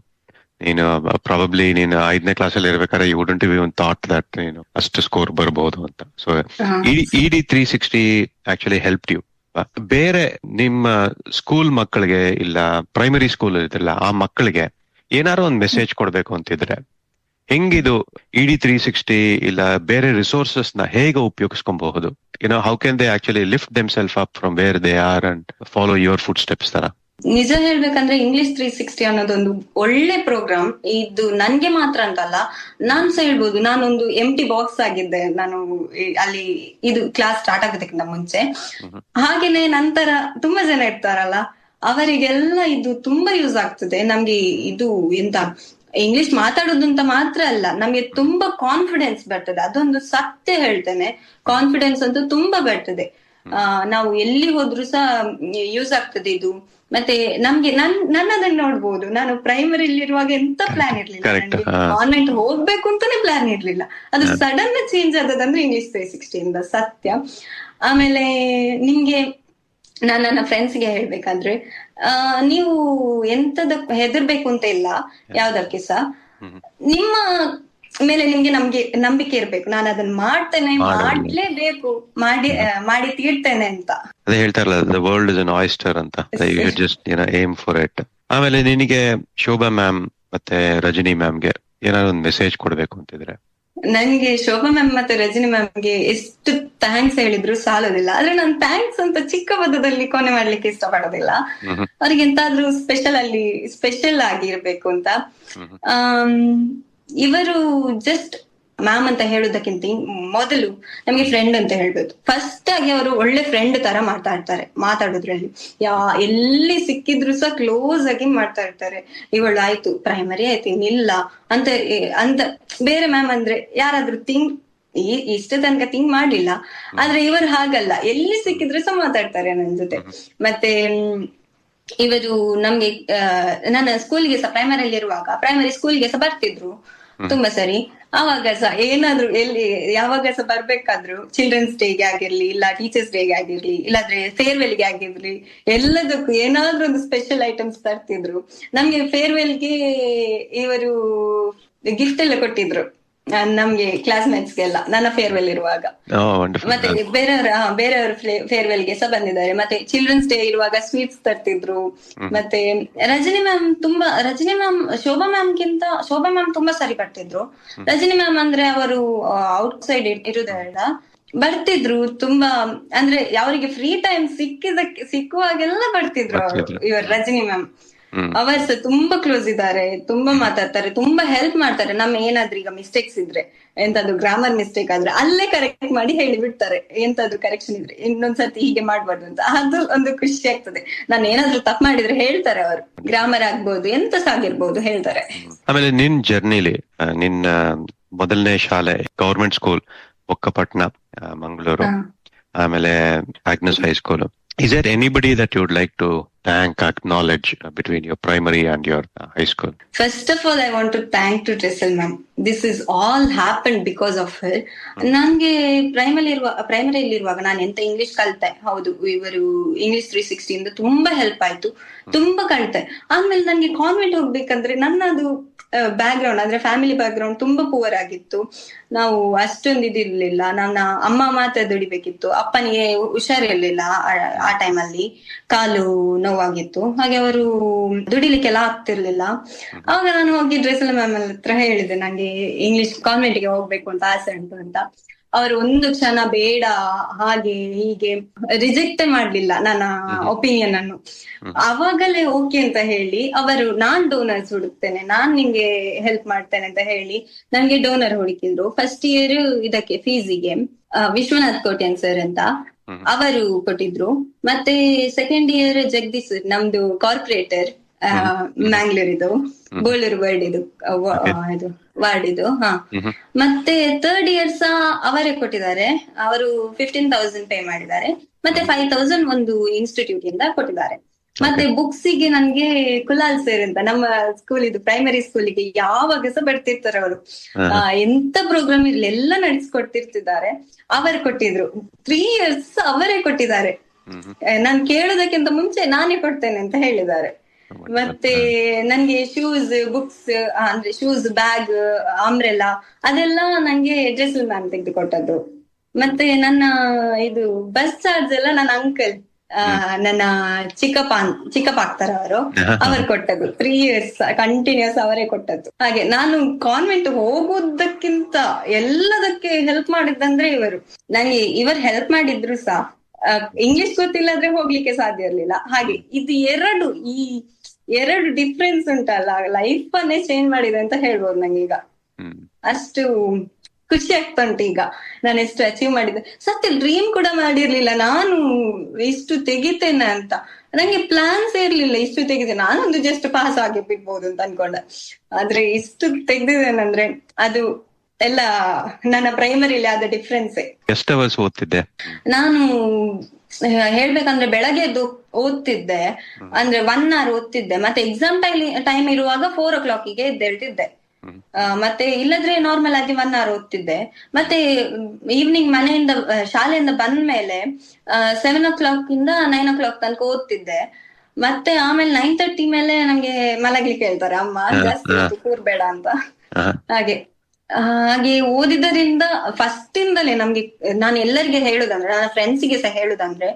ನೀನು ಪ್ರಾಬಬ್ಲಿ ನೀನು 5ನೇ ಕ್ಲಾಸ್ ಅಲ್ಲಿ ಇರ್ಬೇಕಾದ್ರೆ you wouldn't even thought that ನೀನು ಅಷ್ಟು ಸ್ಕೋರ್ ಬರ್ಬೋದು ಅಂತ. So ED 360 actually help you. ಬೇರೆ ನಿಮ್ಮ ಸ್ಕೂಲ್ ಮಕ್ಕಳಿಗೆ ಇಲ್ಲ ಪ್ರೈಮರಿ ಸ್ಕೂಲ್ ಇದ್ರಲ್ಲ ಆ ಮಕ್ಕಳಿಗೆ ಏನಾರು ಒಂದು ಮೆಸೇಜ್ ಕೊಡ್ಬೇಕು ಅಂತಿದ್ರೆ ಹೆಂಗಿದು ED 360 ಇಲ್ಲ ಬೇರೆ ರಿಸೋರ್ಸಸ್ ನ ಹೇಗೆ ಉಪಯೋಗಿಸ್ಕೊಬಹುದು? How can they actually lift them self up from where they are and follow your footsteps ತರ? ನಿಜ ಹೇಳ್ಬೇಕಂದ್ರೆ ಇಂಗ್ಲಿಷ್ 360 ಅನ್ನೋದೊಂದು ಒಳ್ಳೆ ಪ್ರೋಗ್ರಾಮ್. ಇದು ನನ್ಗೆ ಮಾತ್ರ ಅಂತಲ್ಲ, ನಾನ್ ಸಹ ಹೇಳ್ಬೋದು, ನಾನೊಂದು ಎಂಟಿ ಬಾಕ್ಸ್ ಆಗಿದ್ದೆ. ನಾನು ಅಲ್ಲಿ ಇದು ಕ್ಲಾಸ್ ಸ್ಟಾರ್ಟ್ ಆಗೋದಕ್ಕಿಂತ ಮುಂಚೆ. ಹಾಗೇನೆ ನಂತರ ತುಂಬಾ ಜನ ಇರ್ತಾರಲ್ಲ, ಅವರಿಗೆಲ್ಲ ಇದು ತುಂಬಾ ಯೂಸ್ ಆಗ್ತದೆ. ನಮ್ಗೆ ಇದು ಎಂತ ಇಂಗ್ಲಿಷ್ ಮಾತಾಡೋದು ಅಂತ ಮಾತ್ರ ಅಲ್ಲ, ನಮ್ಗೆ ತುಂಬಾ ಕಾನ್ಫಿಡೆನ್ಸ್ ಬರ್ತದೆ. ಅದೊಂದು ಸತ್ಯ ಹೇಳ್ತೇನೆ, ಕಾನ್ಫಿಡೆನ್ಸ್ ಅಂತೂ ತುಂಬಾ ಬರ್ತದೆ. ನಾವು ಎಲ್ಲಿ ಹೋದ್ರು ಸಹ ಯೂಸ್ ಆಗ್ತದೆ ಇದು. ಮತ್ತೆ ನಮ್ಗೆ ನನ್ನದನ್ನ ನೋಡ್ಬೋದು, ನಾನು ಪ್ರೈಮರಿಲಿ ಇರುವಾಗ ಎಂತ ಪ್ಲಾನ್ ಇರ್ಲಿಲ್ಲ, ನನಗೆ ಕಾನ್ವೆಂಟ್ ಹೋಗ್ಬೇಕು ಅಂತಾನೆ ಪ್ಲಾನ್ ಇರ್ಲಿಲ್ಲ. ಅದು ಸಡನ್ ಚೇಂಜ್ ಆದದಂದ್ರೆ ಇಂಗ್ಲಿಷ್ 360 ಇಂದ, ಸತ್ಯ. ಆಮೇಲೆ ನಿಮ್ಗೆ ನಾನು ನನ್ನ ಫ್ರೆಂಡ್ಸ್ಗೆ ಹೇಳ್ಬೇಕಾದ್ರೆ, ನೀವು ಎಂತದಕ್ಕೂ ಹೆದರ್ಬೇಕು ಅಂತ ಇಲ್ಲ, ಯಾವ್ದಕ್ಕೆ ಸಹ ನಿಮ್ಮ ಮೇಲೆ ನಿಮ್ಗೆ ನಂಬಿಕೆ ಇರ್ಬೇಕು. ನಾನು ಅದನ್ನ ಮಾಡ್ತೇನೆ, ಮಾಡ್ಲೇಬೇಕು, ಮಾಡಿ ತೀರ್ತೇನೆ ಅಂತ. ಅದೇ ಹೇಳ್ತಾರಲ್ಲ, the world is an oyster ಅಂತ. You just aim for it. ಆಮೇಲೆ ನಿನಗೆ ಶೋಭಾ ಮ್ಯಾಮ್ ಮತ್ತೆ ರಜನಿ ಮ್ಯಾಮ್ಗೆ ಏನಾದ್ರು ಒಂದು ಮೆಸೇಜ್ ಕೊಡ್ಬೇಕು ಅಂತಿದ್ರೆ? ನನ್ಗೆ ಶೋಭಾ ಮ್ಯಾಮ್ ಮತ್ತೆ ರಜನಿ ಮ್ಯಾಮ್ಗೆ ಎಷ್ಟು ಥ್ಯಾಂಕ್ಸ್ ಹೇಳಿದ್ರು ಸಾಲೋದಿಲ್ಲ. ಆದ್ರೆ ನಾನು ಥ್ಯಾಂಕ್ಸ್ ಅಂತ ಚಿಕ್ಕ ಪದದಲ್ಲಿ ಕೊನೆ ಮಾಡ್ಲಿಕ್ಕೆ ಇಷ್ಟಪಡೋದಿಲ್ಲ. ಅವ್ರಿಗೆ ಎಂತಾದ್ರೂ ಸ್ಪೆಷಲ್ ಆಗಿರ್ಬೇಕು ಅಂತ. ಇವರು ಜಸ್ಟ್ ಮ್ಯಾಮ್ ಅಂತ ಹೇಳೋದಕ್ಕಿಂತ ಮೊದಲು ನಮ್ಗೆ ಫ್ರೆಂಡ್ ಅಂತ ಹೇಳ್ಬೇಕು. ಫಸ್ಟ್ ಆಗಿ ಅವರು ಒಳ್ಳೆ ಫ್ರೆಂಡ್ ತರ ಮಾತಾಡೋದ್ರಲ್ಲಿ ಎಲ್ಲಿ ಸಿಕ್ಕಿದ್ರು ಸಹ ಕ್ಲೋಸ್ ಆಗಿ ಮಾಡ್ತಾ ಇರ್ತಾರೆ. ಇವಳು ಆಯ್ತು ಪ್ರೈಮರಿ ಆಯ್ತು ಇನ್ನಿಲ್ಲ ಅಂತ ಬೇರೆ ಮ್ಯಾಮ್ ಅಂದ್ರೆ ಯಾರಾದ್ರೂ ಇಷ್ಟ ತನಕ ಥಿಂಕ್ ಮಾಡ್ಲಿಲ್ಲ. ಆದ್ರೆ ಇವರು ಹಾಗಲ್ಲ, ಎಲ್ಲಿ ಸಿಕ್ಕಿದ್ರು ಸಹ ಮಾತಾಡ್ತಾರೆ ನನ್ ಜೊತೆ. ಮತ್ತೆ ಇವರು ನಮ್ಗೆ ನನ್ನ ಸ್ಕೂಲ್ಗೆ ಸಹ ಪ್ರೈಮರಿ ಸ್ಕೂಲ್ಗೆ ಸಹ ಬರ್ತಿದ್ರು ತುಂಬಾ ಸರಿ. ಅವಾಗ ಸಹ ಏನಾದ್ರು ಯಾವಾಗ ಸಹ ಬರ್ಬೇಕಾದ್ರು ಚಿಲ್ಡ್ರನ್ಸ್ ಡೇಗೆ ಆಗಿರ್ಲಿ, ಇಲ್ಲ ಟೀಚರ್ಸ್ ಡೇಗೆ ಆಗಿರ್ಲಿ, ಇಲ್ಲಾಂದ್ರೆ ಫೇರ್ವೆಲ್ಗೆ ಆಗಿರ್ಲಿ, ಎಲ್ಲದಕ್ಕೂ ಏನಾದ್ರೂ ಒಂದು ಸ್ಪೆಷಲ್ ಐಟಮ್ಸ್ ತರ್ತಿದ್ರು. ನಮ್ಗೆ ಫೇರ್ವೆಲ್ಗೆ ಇವರು ಗಿಫ್ಟ್ ಎಲ್ಲ ಕೊಟ್ಟಿದ್ರು ನಮ್ಗೆ ಕ್ಲಾಸ್ಮೇಟ್ಸ್ಗೆಲ್ಲ, ನನ್ನ ಫೇರ್ವೆಲ್ ಇರುವಾಗ. ಮತ್ತೆ ಬೇರೆಯವ್ರ ಫೇರ್ವೆಲ್ಗೆ ಸಹ ಬಂದಿದ್ದಾರೆ. ಮತ್ತೆ ಚಿಲ್ಡ್ರನ್ಸ್ ಡೇ ಇರುವಾಗ ಸ್ವೀಟ್ಸ್ ತರ್ತಿದ್ರು. ಮತ್ತೆ ರಜನಿ ಮ್ಯಾಮ್ ಶೋಭಾ ಮ್ಯಾಮ್ ತುಂಬಾ ಸರಿ ಬರ್ತಿದ್ರು. ರಜನಿ ಮ್ಯಾಮ್ ಅಂದ್ರೆ ಅವರು ಔಟ್ ಸೈಡ್ ಇರುವುದರಿಂದ ಬರ್ತಿದ್ರು ತುಂಬಾ. ಅಂದ್ರೆ ಅವರಿಗೆ ಫ್ರೀ ಟೈಮ್ ಸಿಕ್ಕುವಾಗೆಲ್ಲ ಬರ್ತಿದ್ರು ಇವರು ರಜನಿ ಮ್ಯಾಮ್. ಅವರು ಸಹ ತುಂಬಾ ಕ್ಲೋಸ್ ಇದ್ದಾರೆ, ತುಂಬಾ ಮಾತಾಡ್ತಾರೆ, ತುಂಬಾ ಹೆಲ್ಪ್ ಮಾಡ್ತಾರೆ. ನಮ್ಮ ಏನಾದ್ರೂ ಈಗ ಮಿಸ್ಟೇಕ್ಸ್ ಇದ್ರೆ, ಎಂತಾದ್ರು ಗ್ರಾಮರ್ ಮಿಸ್ಟೇಕ್ ಆದ್ರೆ ಅಲ್ಲೇ ಕರೆಕ್ಟ್ ಮಾಡಿ ಹೇಳಿ ಬಿಡ್ತಾರೆ. ಎಂತಾದ್ರು ಕರೆಕ್ಷನ್ ಇದ್ರೆ ಇನ್ನೊಂದ್ಸತಿ ಹೀಗೆ ಮಾಡ್ಬಾರ್ದು ಅಂತ. ಅದು ಒಂದು ಖುಷಿ ಆಗ್ತದೆ. ನಾನು ಏನಾದ್ರು ತಪ್ಪು ಮಾಡಿದ್ರೆ ಹೇಳ್ತಾರೆ ಅವರು, ಗ್ರಾಮರ್ ಆಗ್ಬೋದು ಎಂತ ಸಹ ಆಗಿರ್ಬೋದು ಹೇಳ್ತಾರೆ. ಆಮೇಲೆ ನಿನ್ ಜರ್ನಿಲಿ ನಿನ್ನ ಮೊದಲನೇ ಶಾಲೆ ಗವರ್ಮೆಂಟ್ ಸ್ಕೂಲ್ ಬೊಕ್ಕಪಟ್ನ ಮಂಗಳೂರು, ಆಮೇಲೆ Agnes high school. Is there anybody that you would like to thank, acknowledge between your primary and your high school? First of all, I want to thank to Dressel ma'am. This is all happened because of her. ನಂಗೆ primary ಇರುವಾಗ ನಾನು ಎಂತ English ಕಲ್ತೆ, ಹೌದು, ಇವರು English 360 ಇಂದ ತುಂಬಾ help ಆಯ್ತು, ತುಂಬಾ ಕಲಿತೆ. ಆಮೇಲೆ ನನ್ಗೆ ಕಾನ್ವೆಂಟ್ ಹೋಗ್ಬೇಕಂದ್ರೆ ನನ್ನದು ಬ್ಯಾಕ್ಗ್ರೌಂಡ್ ಅಂದ್ರೆ ಫ್ಯಾಮಿಲಿ ಬ್ಯಾಕ್ಗ್ರೌಂಡ್ ತುಂಬಾ ಪುವರ್ ಆಗಿತ್ತು. ನಾವು ಅಷ್ಟೊಂದು ಇದಿರ್ಲಿಲ್ಲ. ನನ್ನ ಅಮ್ಮ ಮಾತ್ರ ದುಡಿಬೇಕಿತ್ತು, ಅಪ್ಪನಿಗೆ ಹುಷಾರಿರ್ಲಿಲ್ಲ ಆ ಟೈಮಲ್ಲಿ, ಕಾಲು ನೋವಾಗಿತ್ತು. ಹಾಗೆ ಅವರು ದುಡಿಲಿಕ್ಕೆಲ್ಲ ಆಗ್ತಿರ್ಲಿಲ್ಲ. ಆವಾಗ ನಾನು ಹೋಗಿ ಡ್ರೆಸಲ್ ಮ್ಯಾಮ್ ಹತ್ರ ಹೇಳಿದೆ, ನಂಗೆ ಇಂಗ್ಲಿಷ್ ಕಾನ್ವೆಂಟ್ಗೆ ಹೋಗ್ಬೇಕು ಅಂತ ಆಸೆ ಉಂಟು ಅಂತ. ಅವರು ಒಂದು ಕ್ಷಣ ಬೇಡ ಹಾಗೆ ಹೀಗೆ ರಿಜೆಕ್ಟ್ ಮಾಡ್ಲಿಲ್ಲ ನನ್ನ ಒಪಿನಿಯನ್ ಅನ್ನು. ಅವಾಗಲೇ ಓಕೆ ಅಂತ ಹೇಳಿ ಅವರು ನಾನ್ ಡೋನರ್ಸ್ ಹುಡುಕ್ತೇನೆ, ನಾನ್ ನಿಂಗೆ ಹೆಲ್ಪ್ ಮಾಡ್ತೇನೆ ಅಂತ ಹೇಳಿ ನನ್ಗೆ ಡೋನರ್ ಹುಡುಕಿದ್ರು. ಫಸ್ಟ್ ಇಯರ್ ಇದಕ್ಕೆ ಫೀಸಿಗೆ ವಿಶ್ವನಾಥ್ ಕೋಟ್ಯಾನ್ ಸರ್ ಅಂತ ಅವರು ಕೊಟ್ಟಿದ್ರು. ಮತ್ತೆ ಸೆಕೆಂಡ್ ಇಯರ್ ಜಗದೀಶ್ ನಮ್ದು ಕಾರ್ಪೊರೇಟರ್ ಮ್ಯಾಂಗ್ಳೂರ್ ಬೋಳೂರು ವಾರ್ಡ್ ಇದು. ಮತ್ತೆ ಥರ್ಡ್ ಇಯರ್ ಸಹ ಅವರೇ ಕೊಟ್ಟಿದ್ದಾರೆ. ಅವರು 15,000 ಪೇ ಮಾಡಿದ್ದಾರೆ. ಮತ್ತೆ 5,000 ಒಂದು ಇನ್ಸ್ಟಿಟ್ಯೂಟ್ ಇಂದ ಕೊಟ್ಟಿದ್ದಾರೆ. ಮತ್ತೆ ಬುಕ್ಸಿಗೆ ನನ್ಗೆ ಕುಲಾಲ್ ಸರ್ ಅಂತ ನಮ್ಮ ಸ್ಕೂಲ್ ಇದು ಪ್ರೈಮರಿ ಸ್ಕೂಲಿಗೆ ಯಾವಾಗ ಸಹ ಬರ್ತಿರ್ತಾರೆ ಅವರು. ಎಂತ ಪ್ರೋಗ್ರಾಮ್ ಇರ್ಲಿ ಎಲ್ಲ ನಡೆಸ್ಕೊಡ್ತಿರ್ತಿದ್ದಾರೆ. ಅವರು ಕೊಟ್ಟಿದ್ರು 3 years ಅವರೇ ಕೊಟ್ಟಿದ್ದಾರೆ. ನಾನ್ ಕೇಳೋದಕ್ಕಿಂತ ಮುಂಚೆ ನಾನೇ ಕೊಡ್ತೇನೆ ಅಂತ ಹೇಳಿದ್ದಾರೆ. ಮತ್ತೆ ನನ್ಗೆ ಶೂಸ್, ಬುಕ್ಸ್ ಅಂದ್ರೆ ಶೂಸ್, ಬ್ಯಾಗ್, ಅಂಬ್ರೆಲಾ ಅದೆಲ್ಲ ನಂಗೆ ಡ್ರೆಸ್ಸಲ್ ಮ್ಯಾಮ್ ತೆಗೆದು ಕೊಟ್ಟದ್ದು. ಮತ್ತೆ ಇದು ಬಸ್ ಚಾರ್ಜ್ ಎಲ್ಲ ನನ್ನ ಅಂಕಲ್, ನನ್ನ ಚಿಕ್ಕಪ್ಪ ಆಗ್ತಾರ ಅವರು ಕೊಟ್ಟದ್ದು. 3 years ಕಂಟಿನ್ಯೂಸ್ ಅವರೇ ಕೊಟ್ಟದ್ದು. ಹಾಗೆ ನಾನು ಕಾನ್ವೆಂಟ್ ಹೋಗೋದಕ್ಕಿಂತ ಎಲ್ಲದಕ್ಕೆ ಹೆಲ್ಪ್ ಮಾಡಿದ್ದಂದ್ರೆ ನನಗೆ ಇವರು ಹೆಲ್ಪ್ ಮಾಡಿದ್ರು ಸಹ ಇಂಗ್ಲಿಷ್ ಗೊತ್ತಿಲ್ಲದ್ರೆ ಹೋಗ್ಲಿಕ್ಕೆ ಸಾಧ್ಯ ಇರ್ಲಿಲ್ಲ. ಹಾಗೆ ಇದು ಎರಡು ಡಿಫ್ರೆನ್ಸ್ ಉಂಟಲ್ಲ, ಲೈಫ್ ಅನ್ನೇ ಚೇಂಜ್ ಮಾಡಿದೆ ಅಂತ ಹೇಳ್ಬೋದು ನಂಗೆ. ಈಗ ಅಷ್ಟು ಖುಷಿ ಆಗ್ತಾ ಉಂಟು ಈಗ ನಾನು ಎಷ್ಟು ಅಚೀವ್ ಮಾಡಿದ್ದೆ. ಸತ್ಯ ಡ್ರೀಮ್ ಕೂಡ ಮಾಡಿರ್ಲಿಲ್ಲ ನಾನು ಇಷ್ಟು ತೆಗಿತೇನೆ ಅಂತ. ನಂಗೆ ಪ್ಲಾನ್ಸ್ ಇರ್ಲಿಲ್ಲ ಇಷ್ಟು ತೆಗಿತೇನೆ, ನಾನೊಂದು ಜಸ್ಟ್ ಪಾಸ್ ಆಗಿ ಬಿಡ್ಬೋದು ಅಂತ ಅನ್ಕೊಂಡೆ. ಆದ್ರೆ ಇಷ್ಟು ತೆಗ್ದಿದ್ದೇನಂದ್ರೆ ಅದು ಎಲ್ಲ ನನ್ನ ಪ್ರೈಮರಿಲಿ ಆದ ಡಿಫ್ರೆನ್ಸ್. ಎಷ್ಟು ಅವರ್ಸ್ ಓದ್ತಿದ್ದೆ ನಾನು? ಹೇಳ್ಬೇಕಂದ್ರೆ ಬೆಳಗ್ಗೆ ಓದ್ತಿದ್ದೆ, ಅಂದ್ರೆ 1 hour ಓದ್ತಿದ್ದೆ. ಮತ್ತೆ ಎಕ್ಸಾಮ್ ಟೈಮ್ ಇರುವಾಗ 4 o'clock ಎದ್ದೇಳ್ತಿದ್ದೆ. ಮತ್ತೆ ಇಲ್ಲದ್ರೆ ನಾರ್ಮಲ್ ಆಗಿ 1 hour ಓದ್ತಿದ್ದೆ. ಮತ್ತೆ ಈವ್ನಿಂಗ್ ಶಾಲೆಯಿಂದ ಬಂದ್ಮೇಲೆ 7 o'clock ಇಂದ 9 o'clock ತನಕ ಓದ್ತಿದ್ದೆ. ಮತ್ತೆ ಆಮೇಲೆ 9:30 ಮೇಲೆ ನಮ್ಗೆ ಮಲಗ್ಲಿಕ್ಕೆ ಹೇಳ್ತಾರೆ ಅಮ್ಮ, ಜಾಸ್ತಿ ಕೂರ್ಬೇಡ ಅಂತ. ಹಾಗೆ ಓದಿದ್ದರಿಂದ ಫಸ್ಟ್ ಇಂದಲೇ ನಮ್ಗೆ, ನಾನು ಎಲ್ಲರಿಗೆ ಹೇಳುದಂದ್ರೆ, ನನ್ನ ಫ್ರೆಂಡ್ಸಿಗೆ ಸಹ ಹೇಳುದಂದ್ರೆ,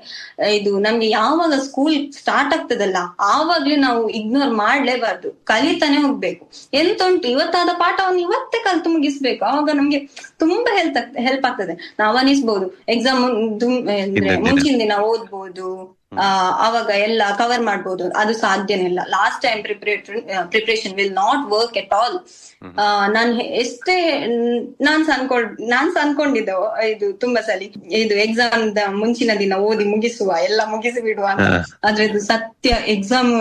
ಇದು ನಮ್ಗೆ ಯಾವಾಗ ಸ್ಕೂಲ್ ಸ್ಟಾರ್ಟ್ ಆಗ್ತದಲ್ಲ ಆವಾಗ್ಲೇ ನಾವು ಇಗ್ನೋರ್ ಮಾಡ್ಲೇಬಾರ್ದು, ಕಲಿತಾನೆ ಹೋಗ್ಬೇಕು. ಎಂತ ಉಂಟು ಇವತ್ತಾದ ಪಾಠವನ್ನು ಇವತ್ತೇ ಕಲ್ತು ಮುಗಿಸ್ಬೇಕು. ಆವಾಗ ನಮ್ಗೆ ತುಂಬಾ ಹೆಲ್ಪ್ ಆಗ್ತದೆ. ನಾವು ಅನಿಸ್ಬೋದು ಎಕ್ಸಾಮ್ ಮುಂಚಿನ ದಿನ ಓದ್ಬೋದು, ಅವಾಗ ಎಲ್ಲ ಕವರ್ ಮಾಡ್ಬೋದು. ಅದು ಸಾಧ್ಯನೇ ಇಲ್ಲ. Last time preparation will not work at all. ನಾನ್ ಎಷ್ಟೇ ನಾನ್ ಅನ್ಕೊಂಡಿದ್ದೆ ಇದು ತುಂಬಾ ಸಲಿ, ಇದು ಎಕ್ಸಾಮ್ ಮುಂಚಿನ ದಿನ ಓದಿ ಎಲ್ಲ ಮುಗಿಸಿ ಬಿಡುವ ಅಂತ. ಆದ್ರೆ ಇದು ಸತ್ಯ. ಎಕ್ಸಾಮ್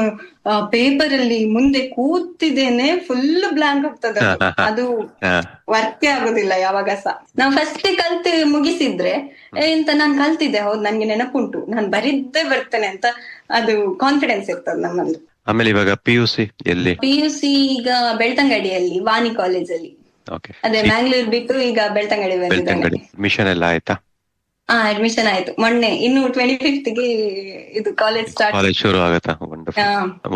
ಪೇಪರ್ ಅಲ್ಲಿ ಮುಂದೆ ಕೂತಿದ್ದೇನೆ, ಫುಲ್ ಬ್ಲಾಂಕ್ ಆಗ್ತದೆ. ಅದು ವರ್ಕೇ ಆಗುದಿಲ್ಲ ಯಾವಾಗ ಸಹ. ನಾವು ಫಸ್ಟ್ ಕಲ್ತು ಮುಗಿಸಿದ್ರೆ ಎಂತ ನಾನ್ ಕಲ್ತಿದ್ದೆ, ಹೌದು ನನ್ಗೆ ನೆನಪುಂಟು, ನಾನ್ ಬರಿದ್ದೇ ಬರ್ತೇನೆ ಅಂತ ಅದು ಕಾನ್ಫಿಡೆನ್ಸ್ ಇರ್ತದೆ ನಮ್ಮಲ್ಲಿ. ಆಮೇಲೆ ಇವಾಗ PUC ಈಗ ಬೆಳ್ತಂಗಡಿಯಲ್ಲಿ ವಾಣಿ ಕಾಲೇಜಲ್ಲಿ. ಅದೇ ಮ್ಯಾಂಗ್ಳೂರ್ ಬಿಟ್ಟು ಈಗ ಬೆಳ್ತಂಗಡಿ ಬಂದಿದ್ದೇನೆ. ಮಿಷನ್ ಎಲ್ಲ ಆಯ್ತಾ? ಅಡ್ಮಿಷನ್ ಆಯ್ತು ಮೊನ್ನೆ. ಇನ್ನು 25th ಇದು ಕಾಲೇಜ್ ಶುರು ಆಗುತ್ತಾ?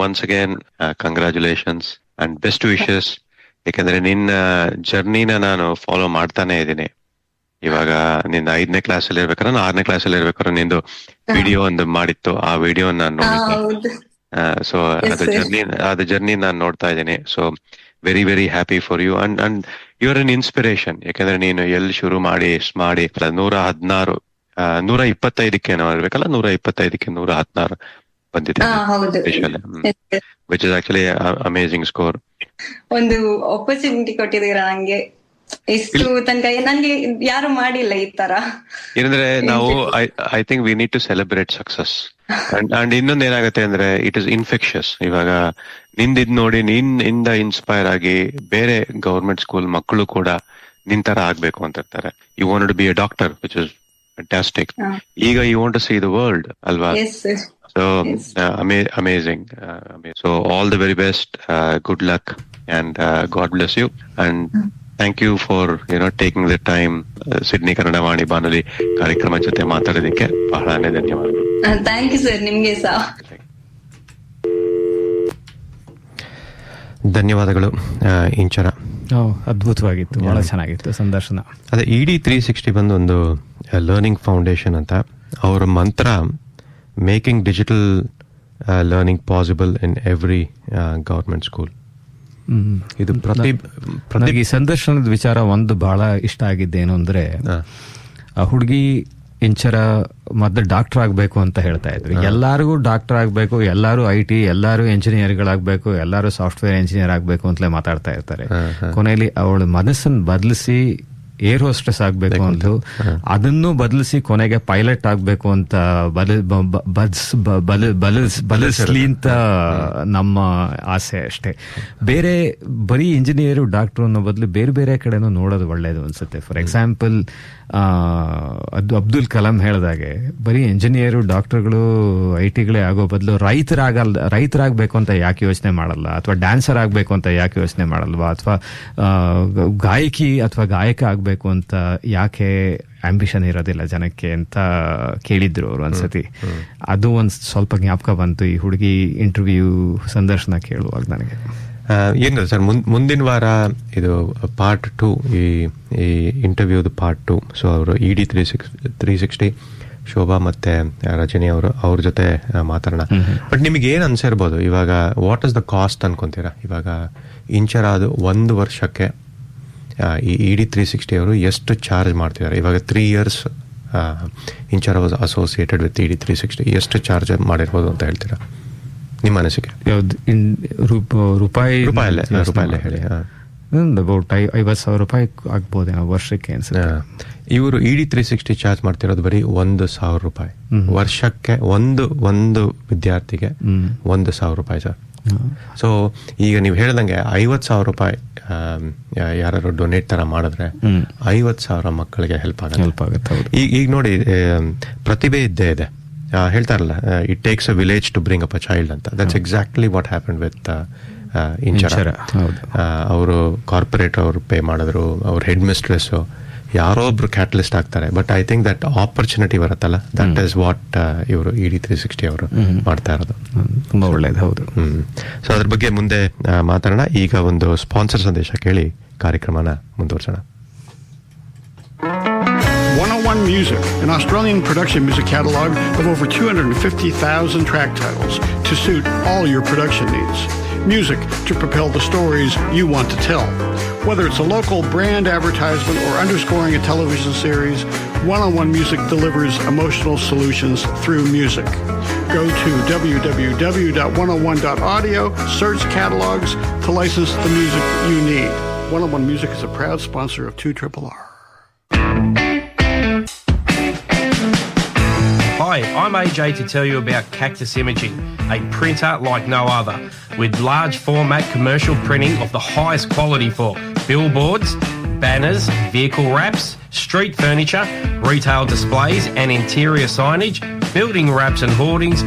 Once again congratulations and best wishes. ಯಾಕಂದ್ರೆ ನಿನ್ನ ಜರ್ನಿನ ನಾನು ಫಾಲೋ ಮಾಡ್ತಾನೆ ಇದ್ದೀನಿ. ಇವಾಗ ನಿನ್ನ 5ನೇ ಕ್ಲಾಸಲ್ಲಿ ಇರ್ಬೇಕಾದ್ರೆ, 6ನೇ ಕ್ಲಾಸಲ್ಲಿ ಇರ್ಬೇಕಾದ್ರೆ ನಿಂದು ವಿಡಿಯೋ ಒಂದು ಮಾಡಿತ್ತು. ಆ ವಿಡಿಯೋ ನಾನು ನೋಡಿದ್ದೆ. ಸೊ ಅದು ಜರ್ನಿ ನಾನು ನೋಡ್ತಾ ಇದ್ದೀನಿ. So very very happy for you and you are an inspiration. ಯಾಕಂದ್ರೆ ನೀನು ಎಲ್ಲಿ ಶುರು ಮಾಡಿ 125ಕ್ಕೆ ನಾವು ಇರ್ಬೇಕಲ್ಲ, 125ಕ್ಕೆ 116 ಬಂದಿದೆ, which is actually amazing score. ಒಂದು ಆಪರ್ಚುನಿಟಿ ಕೊಟ್ಟಿದ್ದೀರಾ ನಂಗೆ. ಇಷ್ಟು ತನಕ ನನ್ಗೆ ಯಾರು ಮಾಡಿಲ್ಲ ಈ ತರ. ಏನಂದ್ರೆ ನಾವು I think we need to celebrate success. And ಇನ್ನೊಂದ್ ಏನಾಗುತ್ತೆ ಅಂದ್ರೆ ಇಟ್ ಇಸ್ ಇನ್ಫೆಕ್ಷಸ್. ಇವಾಗ ನಿಂದಿದ್ ನೋಡಿ ನಿನ್ನಿಂದ ಇನ್ಸ್ಪೈರ್ ಆಗಿ ಬೇರೆ ಗವರ್ಮೆಂಟ್ ಸ್ಕೂಲ್ ಮಕ್ಕಳು ಕೂಡ ನಿನ್ ತರ ಆಗ್ಬೇಕು ಅಂತ ಇರ್ತಾರೆ. You want to be a doctor, which is fantastic. ಈಗ you want to see the world ಅಲ್ವಾ? So amazing. So all the very best. Good luck and God bless you. And thank you for taking the time. Sydney Kannada Vani ಬಾನುಲಿ ಕಾರ್ಯಕ್ರಮ ಜೊತೆ ಮಾತಾಡೋದಕ್ಕೆ ಬಹಳನೇ ಧನ್ಯವಾದಗಳು. Thank you sir. ನಿಮ್ಗೆ ಸಹ ಧನ್ಯವಾದಗಳು ಇಂಚರ. ಅದ್ಭುತವಾಗಿತ್ತು, ಬಹಳ ಚೆನ್ನಾಗಿತ್ತು ಸಂದರ್ಶನ. ಅದೇ ED 360 ಬಂದು ಒಂದು ಲರ್ನಿಂಗ್ ಫೌಂಡೇಶನ್ ಅಂತ. ಅವರ ಮಂತ್ರ making digital learning possible in every government school. ಇದು ಈ ಸಂದರ್ಶನದ ವಿಚಾರ ಒಂದು ಬಹಳ ಇಷ್ಟ ಆಗಿದ್ದೇನು ಅಂದ್ರೆ, ಆ ಹುಡುಗಿ ಇಂಚರ ಮೊದಲು ಡಾಕ್ಟರ್ ಆಗ್ಬೇಕು ಅಂತ ಹೇಳ್ತಾ ಇದ್ರು. ಎಲ್ಲಾರಿಗೂ ಡಾಕ್ಟರ್ ಆಗ್ಬೇಕು, ಎಲ್ಲಾರು IT, ಎಲ್ಲಾರು ಎಂಜಿನಿಯರ್ಗಳಾಗ್ಬೇಕು, ಎಲ್ಲಾರು ಸಾಫ್ಟ್ವೇರ್ ಇಂಜಿನಿಯರ್ ಆಗ್ಬೇಕು ಅಂತಲೇ ಮಾತಾಡ್ತಾ ಇರ್ತಾರೆ. ಕೊನೆಯಲ್ಲಿ ಅವಳ ಮನಸ್ಸನ್ನು ಬದಲಿಸಿ ಏರ್ ಹೋಸ್ಟೆಸ್ ಆಗ್ಬೇಕು ಅಂತ, ಅದನ್ನು ಬದಲಿಸಿ ಕೊನೆಗೆ ಪೈಲಟ್ ಆಗ್ಬೇಕು ಅಂತ ಬದಲಿಸ್ಲಿ ಅಂತ ನಮ್ಮ ಆಸೆ ಅಷ್ಟೇ. ಬೇರೆ ಬರೀ ಇಂಜಿನಿಯರು ಡಾಕ್ಟರ್ ಅನ್ನೋ ಬದಲು ಬೇರೆ ಬೇರೆ ಕಡೆನೂ ನೋಡೋದು ಒಳ್ಳೇದು ಅನ್ಸುತ್ತೆ. ಫಾರ್ ಎಕ್ಸಾಂಪಲ್ ಅಬ್ದುಲ್ ಕಲಾಂ ಹೇಳ್ದಾಗೆ ಬರೀ ಇಂಜಿನಿಯರು ಡಾಕ್ಟರ್ಗಳು IT ಆಗೋ ಬದಲು ರೈತರಾಗಬೇಕು ಅಂತ ಯಾಕೆ ಯೋಚನೆ ಮಾಡಲ್ಲ, ಅಥವಾ ಡ್ಯಾನ್ಸರ್ ಆಗಬೇಕು ಅಂತ ಯಾಕೆ ಯೋಚನೆ ಮಾಡಲ್ವಾ, ಅಥವಾ ಗಾಯಕಿ ಅಥವಾ ಗಾಯಕ ಆಗಬೇಕು ಅಂತ ಯಾಕೆ ಆಂಬಿಷನ್ ಇರೋದಿಲ್ಲ ಜನಕ್ಕೆ ಅಂತ ಕೇಳಿದ್ರು ಅವರು ಒಂದ್ಸತಿ. ಅದು ಒಂದ್ ಸ್ವಲ್ಪ ಜ್ಞಾಪಕ ಬಂತು ಈ ಹುಡುಗಿ ಇಂಟರ್ವ್ಯೂ ಸಂದರ್ಶನ ಕೇಳುವಾಗ ನನಗೆ. ಏನು ಸರ್, ಮುಂದಿನ ವಾರ ಇದು ಪಾರ್ಟ್ 2, ಈ ಇಂಟರ್ವ್ಯೂದು ಪಾರ್ಟ್ 2. ಸೊ ಅವರು ED 360 ಶೋಭಾ ಮತ್ತೆ ರಜನಿ ಅವ್ರ ಜೊತೆ ಮಾತಾಡೋಣ. ಬಟ್ ನಿಮಗೆ ಏನು ಅನ್ಸಿರ್ಬೋದು ಇವಾಗ, ವಾಟ್ ಇಸ್ ದ ಕಾಸ್ಟ್ ಅನ್ಕೊಂತೀರಾ? ಇವಾಗ ಇಂಚರ ಅದು 1 ವರ್ಷಕ್ಕೆ ಈ ED 360 ಅವರು ಎಷ್ಟು ಚಾರ್ಜ್ ಮಾಡ್ತಿದ್ದಾರೆ? ಇವಾಗ 3 years Inchara was associated with ED 360, ಎಷ್ಟು ಚಾರ್ಜ್ ಮಾಡಿರ್ಬೋದು ಅಂತ ಹೇಳ್ತೀರಾ ನಿಮ್ಮ ಅನಿಸಿಕೆ? ರೂಪಾಯಲ್ಲೇ ಹೇಳಿ. ಅಬೌಟ್ 50,000 ರೂಪಾಯಿ ಆಗ್ಬೋದೇನೋ ವರ್ಷಕ್ಕೆ ಅನ್ಸುತ್ತೆ. ಇವರು ED 360 ಚಾರ್ಜ್ ಮಾಡ್ತಿರೋದು ಬರೀ 1,000 ರೂಪಾಯಿ ವರ್ಷಕ್ಕೆ. ಒಂದು ವಿದ್ಯಾರ್ಥಿಗೆ 1,000 ರೂಪಾಯಿ ಸರ್. ಸೊ ಈಗ ನೀವು ಹೇಳ್ದಂಗೆ 50,000 ರೂಪಾಯಿ ಯಾರು ಡೊನೇಟ್ ತರ ಮಾಡಿದ್ರೆ 50,000 ಮಕ್ಕಳಿಗೆ ಹೆಲ್ಪ್ ಆಗುತ್ತೆ. ಈಗ ನೋಡಿ, ಪ್ರತಿಭೆ ಇದ್ದೇ ಇದೆ, ಹೇಳ್ತಾರಲ್ಲ, it takes a village to bring up a child ಅಂತ. That's exactly what happen with Inchara. ಅವರು ಕಾರ್ಪೊರೇಟ್ ಅವರು ಪೇ ಮಾಡಿದ್ರು, ಅವ್ರ ಹೆಡ್ ಮಿಸ್ಟ್ರೆಸ್ ಯಾರೋ ಒಬ್ರು ಕ್ಯಾಟಲಿಸ್ಟ್ ಆಗ್ತಾರೆ. But I think that opportunity ಬರುತ್ತಲ್ಲ, ದಟ್ ಈಸ್ ವಾಟ್ ಇವರು ED 360 ಅವರು ಮಾಡ್ತಾ ಇರೋದು. ತುಂಬಾ ಒಳ್ಳೇದು. ಹೌದು. ಸೊ ಅದ್ರ ಬಗ್ಗೆ ಮುಂದೆ ಮಾತಾಡೋಣ. ಈಗ ಒಂದು ಸ್ಪಾನ್ಸರ್ ಸಂದೇಶ ಕೇಳಿ ಕಾರ್ಯಕ್ರಮನ ಮುಂದುವರ್ಸೋಣ. 101 Music, an Australian production music catalog of over 250,000 track titles to suit all your production needs. Music to propel the stories you want to tell. Whether it's a local brand advertisement or underscoring a television series, 101 Music delivers emotional solutions through music. Go to www.101.audio, search catalogs to license the music you need. 101 Music is a proud sponsor of 2RRR. Hi, I'm AJ to tell you about Cactus Imaging, a printer like no other, with large format commercial printing of the highest quality for billboards, banners, vehicle wraps, street furniture, retail displays and interior signage, building wraps and hoardings,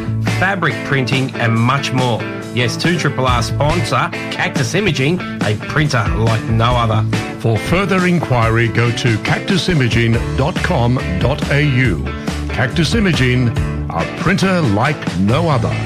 fabric printing and much more. Yes, 2RRR sponsor Cactus Imaging, a printer like no other. For further inquiry, go to cactusimaging.com.au. Cactus Imaging, a printer like no other.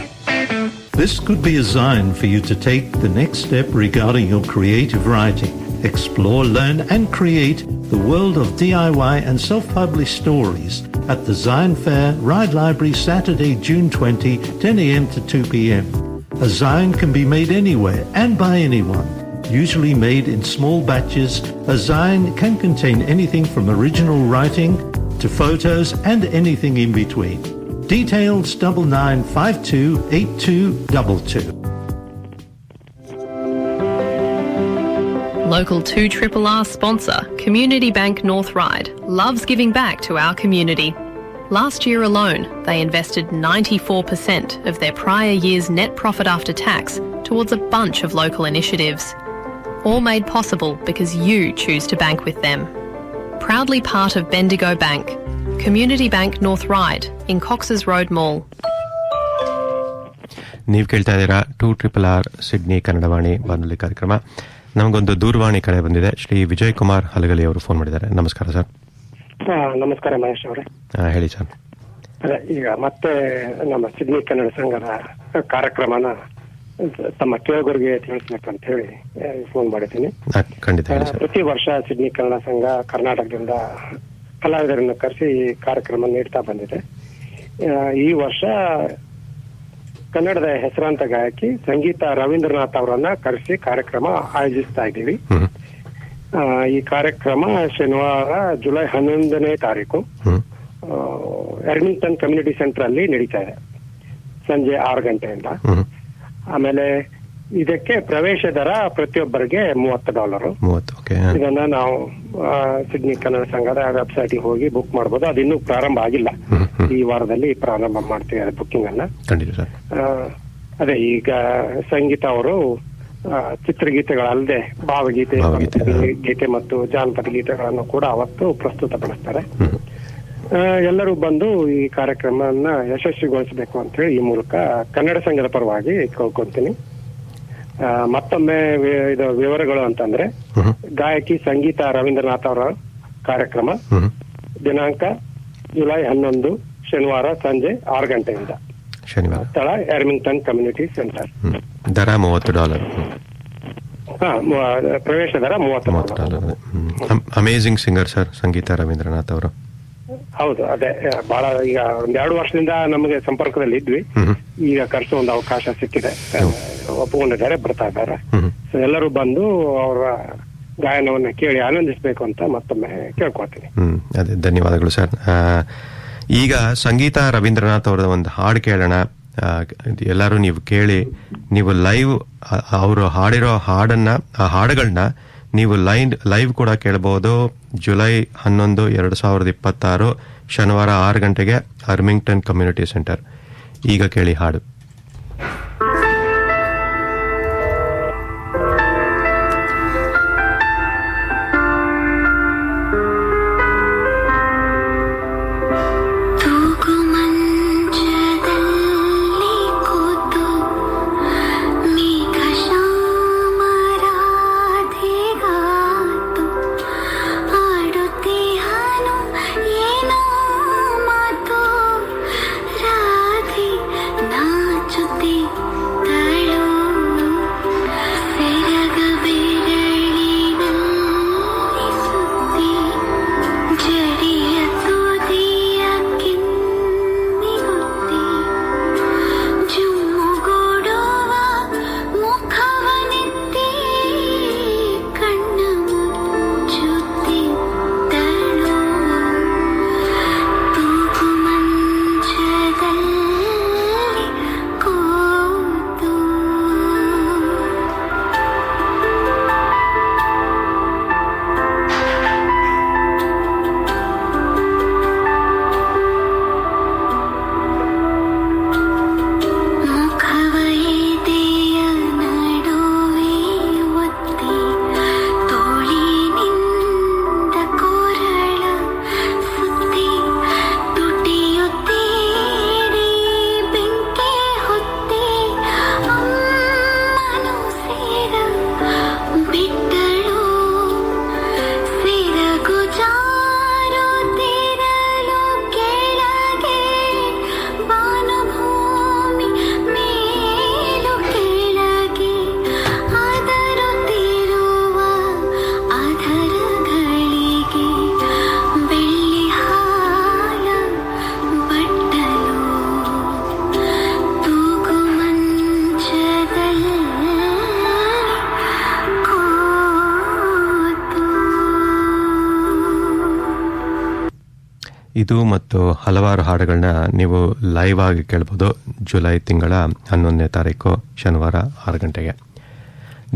This could be a sign for you to take the next step regarding your creative writing. Explore, learn and create the world of DIY and self-published stories at the Zion Fair, Ride Library, Saturday, June 20, 10 a.m. to 2 p.m. A Zion can be made anywhere and by anyone. Usually made in small batches, a Zion can contain anything from original writing to photos and anything in between. Details 99528222. Local 2RRR sponsor, Community Bank North Ryde, loves giving back to our community. Last year alone, they invested 94% of their prior year's net profit after tax towards a bunch of local initiatives. All made possible because you choose to bank with them. Proudly part of Bendigo Bank, Community Bank North Ryde in Cox's Road Mall. ನೀವು ಕೇಳ್ತಾ ಇದ್ದೀರಾ 2RRR Sydney Kannadavani ಬಾನುಲಿ ಕಾರ್ಯಕ್ರಮ. ನಮಗೊಂದು ದೂರವಾಣಿ ಕರೆ ಬಂದಿದೆ. ಶ್ರೀ ವಿಜಯ್ ಕುಮಾರ್ ಹಲಗಲಿ ಅವರು ಫೋನ್ ಮಾಡಿದ್ದಾರೆ. ನಮಸ್ಕಾರ ಸರ್. ನಮಸ್ಕಾರ ಮಹೇಶ್ ಅವರೇ. ಹೇಳಿ ಸರ್. ಈಗ ಮತ್ತೆ ನಮ್ಮ ಸಿಡ್ನಿ ಕನ್ನಡ ಸಂಘದ ಕಾರ್ಯಕ್ರಮನ ತಮ್ಮ ಕೇಳುಗರಿಗೆ ತಿಳಿಸ್ಬೇಕಂತ ಹೇಳಿ ಫೋನ್ ಮಾಡಿದ್ದೀನಿ. ಖಂಡಿತ. ಪ್ರತಿ ವರ್ಷ ಸಿಡ್ನಿ ಕನ್ನಡ ಸಂಘ ಕರ್ನಾಟಕದಿಂದ ಕಲಾವಿದರನ್ನು ಕರೆಸಿ ಕಾರ್ಯಕ್ರಮ ನೀಡ್ತಾ ಬಂದಿದೆ. ಈ ವರ್ಷ ಕನ್ನಡದ ಹೆಸರಾಂತ ಗಾಯಕಿ ಸಂಗೀತ ರವೀಂದ್ರನಾಥ್ ಅವರನ್ನ ಕರೆಸಿ ಕಾರ್ಯಕ್ರಮ ಆಯೋಜಿಸ್ತಾ ಇದ್ದೀವಿ. ಈ ಕಾರ್ಯಕ್ರಮ ಶನಿವಾರ ಜುಲೈ 11ನೇ ತಾರೀಕು ಎರ್ಮಿಂಗ್ಟನ್ ಕಮ್ಯುನಿಟಿ ಸೆಂಟರ್ ಅಲ್ಲಿ ನಡೀತಾ ಇದೆ ಸಂಜೆ 6 ಗಂಟೆಯಿಂದ. ಆಮೇಲೆ ಇದಕ್ಕೆ ಪ್ರವೇಶ ದರ ಪ್ರತಿಯೊಬ್ಬರಿಗೆ $30. 30. ಓಕೆ. ಇದನ್ನ ನಾವು ಸಿಡ್ನಿ ಕನ್ನಡ ಸಂಘದ ವೆಬ್ಸೈಟ್ ಹೋಗಿ ಬುಕ್ ಮಾಡಬಹುದು. ಅದು ಇನ್ನೂ ಪ್ರಾರಂಭ ಆಗಿಲ್ಲ, ಈ ವಾರದಲ್ಲಿ ಪ್ರಾರಂಭ ಮಾಡ್ತೀವಿ ಬುಕ್ಕಿಂಗ್ ಅನ್ನ. ಅದೇ ಈಗ ಸಂಗೀತ ಅವರು ಚಿತ್ರಗೀತೆಗಳಲ್ಲದೆ ಭಾವಗೀತೆ, ಗೀತೆ ಮತ್ತು ಜಾನಪದ ಗೀತೆಗಳನ್ನು ಕೂಡ ಅವತ್ತು ಪ್ರಸ್ತುತಪಡಿಸ್ತಾರೆ. ಎಲ್ಲರೂ ಬಂದು ಈ ಕಾರ್ಯಕ್ರಮವನ್ನ ಯಶಸ್ವಿಗೊಳಿಸಬೇಕು ಅಂತ ಹೇಳಿ ಈ ಮೂಲಕ ಕನ್ನಡ ಸಂಘದ ಪರವಾಗಿ ಕೇಳ್ಕೊಂತೀನಿ. ಮತ್ತೊಮ್ಮೆ ಇದು ವಿವರಗಳು ಅಂತಂದ್ರೆ, ಗಾಯಕಿ ಸಂಗೀತ ರವೀಂದ್ರನಾಥ್ ಅವರ ಕಾರ್ಯಕ್ರಮ ದಿನಾಂಕ ಜುಲೈ 11 ಶನಿವಾರ ಸಂಜೆ 6 ಗಂಟೆಯಿಂದ. ಸ್ಥಳ ಎರ್ಮಿಂಗ್ಟನ್ ಕಮ್ಯುನಿಟಿ ಸೆಂಟರ್. ದರ $30. ಪ್ರವೇಶ ದರ $30. ಅಮೇಜಿಂಗ್ ಸಿಂಗರ್ ಸರ್ ಸಂಗೀತ ರವೀಂದ್ರನಾಥ್ ಅವರು. ಹೌದು, ಅದೇ ಬಹಳ ಈಗ 1-2 ವರ್ಷದಿಂದ ನಮಗೆ ಸಂಪರ್ಕದಲ್ಲಿ ಇದ್ವಿ. ಈಗ ಕರೆಸೋ ಒಂದು ಅವಕಾಶ ಸಿಕ್ಕಿದೆ, ಒಪ್ಪಿಕೊಂಡಿದ್ದಾರೆ, ಬರ್ತಾ ಇದ್ದಾರೆ. ಎಲ್ಲರೂ ಬಂದು ಅವರ ಗಾಯನವನ್ನ ಕೇಳಿ ಆನಂದಿಸಬೇಕು ಅಂತ ಮತ್ತೊಮ್ಮೆ ಕೇಳ್ಕೊಳ್ತೀನಿ. ಅದೇ, ಧನ್ಯವಾದಗಳು ಸರ್. ಈಗ ಸಂಗೀತ ರವೀಂದ್ರನಾಥ್ ಅವರ ಒಂದು ಹಾಡು ಕೇಳೋಣ. ಎಲ್ಲರೂ ನೀವು ಕೇಳಿ, ನೀವು ಲೈವ್ ಅವರು ಹಾಡಿರೋ ಆ ಹಾಡುಗಳನ್ನ ನೀವು ಲೈವ್ ಕೂಡ ಕೇಳಬಹುದು. ಜುಲೈ 11, 2026 ಶನಿವಾರ 6 ಗಂಟೆಗೆ ಅರ್ಮಿಂಗ್ಟನ್ ಕಮ್ಯುನಿಟಿ ಸೆಂಟರ್. ಈಗ ಕೇಳಿ ಹಾಡು. ಇದು ಮತ್ತು ಹಲವಾರು ಹಾಡುಗಳನ್ನ ನೀವು ಲೈವ್ ಆಗಿ ಕೇಳಬಹುದು. ಜುಲೈ ತಿಂಗಳ 11ನೇ ತಾರೀಕು ಶನಿವಾರ 6 ಗಂಟೆಗೆ.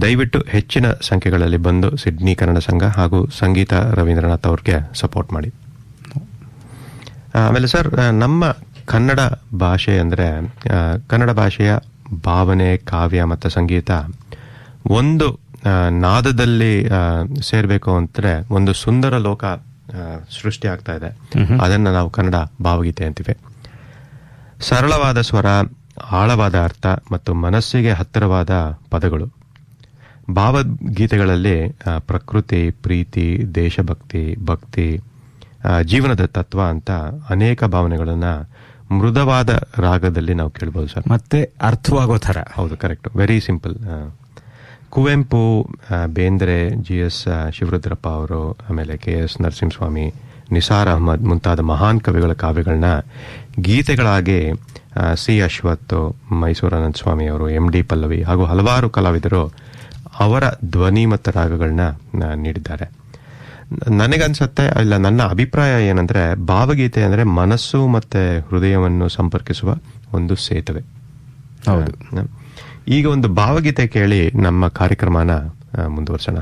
ದಯವಿಟ್ಟು ಹೆಚ್ಚಿನ ಸಂಖ್ಯೆಗಳಲ್ಲಿ ಬಂದು ಸಿಡ್ನಿ ಕನ್ನಡ ಸಂಘ ಹಾಗೂ ಸಂಗೀತ ರವೀಂದ್ರನಾಥ್ ಅವ್ರಿಗೆ ಸಪೋರ್ಟ್ ಮಾಡಿ. ಆಮೇಲೆ ಸರ್, ನಮ್ಮ ಕನ್ನಡ ಭಾಷೆ ಅಂದರೆ ಕನ್ನಡ ಭಾಷೆಯ ಭಾವನೆ, ಕಾವ್ಯ ಮತ್ತು ಸಂಗೀತ ಒಂದು ನಾದದಲ್ಲಿ ಸೇರಬೇಕು ಅಂದರೆ ಒಂದು ಸುಂದರ ಲೋಕ ಸೃಷ್ಟಿ ಆಗ್ತಾ ಇದೆ. ಅದನ್ನು ನಾವು ಕನ್ನಡ ಭಾವಗೀತೆ ಅಂತೀವಿ. ಸರಳವಾದ ಸ್ವರ, ಆಳವಾದ ಅರ್ಥ ಮತ್ತು ಮನಸ್ಸಿಗೆ ಹತ್ತಿರವಾದ ಪದಗಳು. ಭಾವಗೀತೆಗಳಲ್ಲಿ ಪ್ರಕೃತಿ, ಪ್ರೀತಿ, ದೇಶಭಕ್ತಿ, ಭಕ್ತಿ, ಜೀವನದ ತತ್ವ ಅಂತ ಅನೇಕ ಭಾವನೆಗಳನ್ನ ಮೃದುವಾದ ರಾಗದಲ್ಲಿ ನಾವು ಕೇಳಬಹುದು ಸರ್. ಮತ್ತೆ ಅರ್ಥವಾಗೋ ಥರ. ಹೌದು, correct, very simple. Kuvempu, Bendre, GS Shivarudrappa ಅವರು, ಆಮೇಲೆ KS ನರಸಿಂಹಸ್ವಾಮಿ, ನಿಸಾರ್ ಅಹಮದ್ ಮುಂತಾದ ಮಹಾನ್ ಕವಿಗಳ ಕಾವ್ಯಗಳನ್ನ ಗೀತೆಗಳಾಗಿ C ಅಶ್ವಥ್, ಮೈಸೂರು ಅನಂತ ಸ್ವಾಮಿ ಅವರು, MD ಪಲ್ಲವಿ ಹಾಗೂ ಹಲವಾರು ಕಲಾವಿದರು ಅವರ ಧ್ವನಿ ಮತ್ತು ರಾಗಗಳನ್ನ ನೀಡಿದ್ದಾರೆ. ನನಗನ್ಸತ್ತೆ, ಇಲ್ಲ ನನ್ನ ಅಭಿಪ್ರಾಯ ಏನಂದ್ರೆ, ಭಾವಗೀತೆ ಅಂದ್ರೆ ಮನಸ್ಸು ಮತ್ತೆ ಹೃದಯವನ್ನು ಸಂಪರ್ಕಿಸುವ ಒಂದು ಸೇತುವೆ. ಹೌದು. ಈಗ ಒಂದು ಭಾವಗೀತೆ ಕೇಳಿ ನಮ್ಮ ಕಾರ್ಯಕ್ರಮನ ಮುಂದುವರ್ಸೋಣ.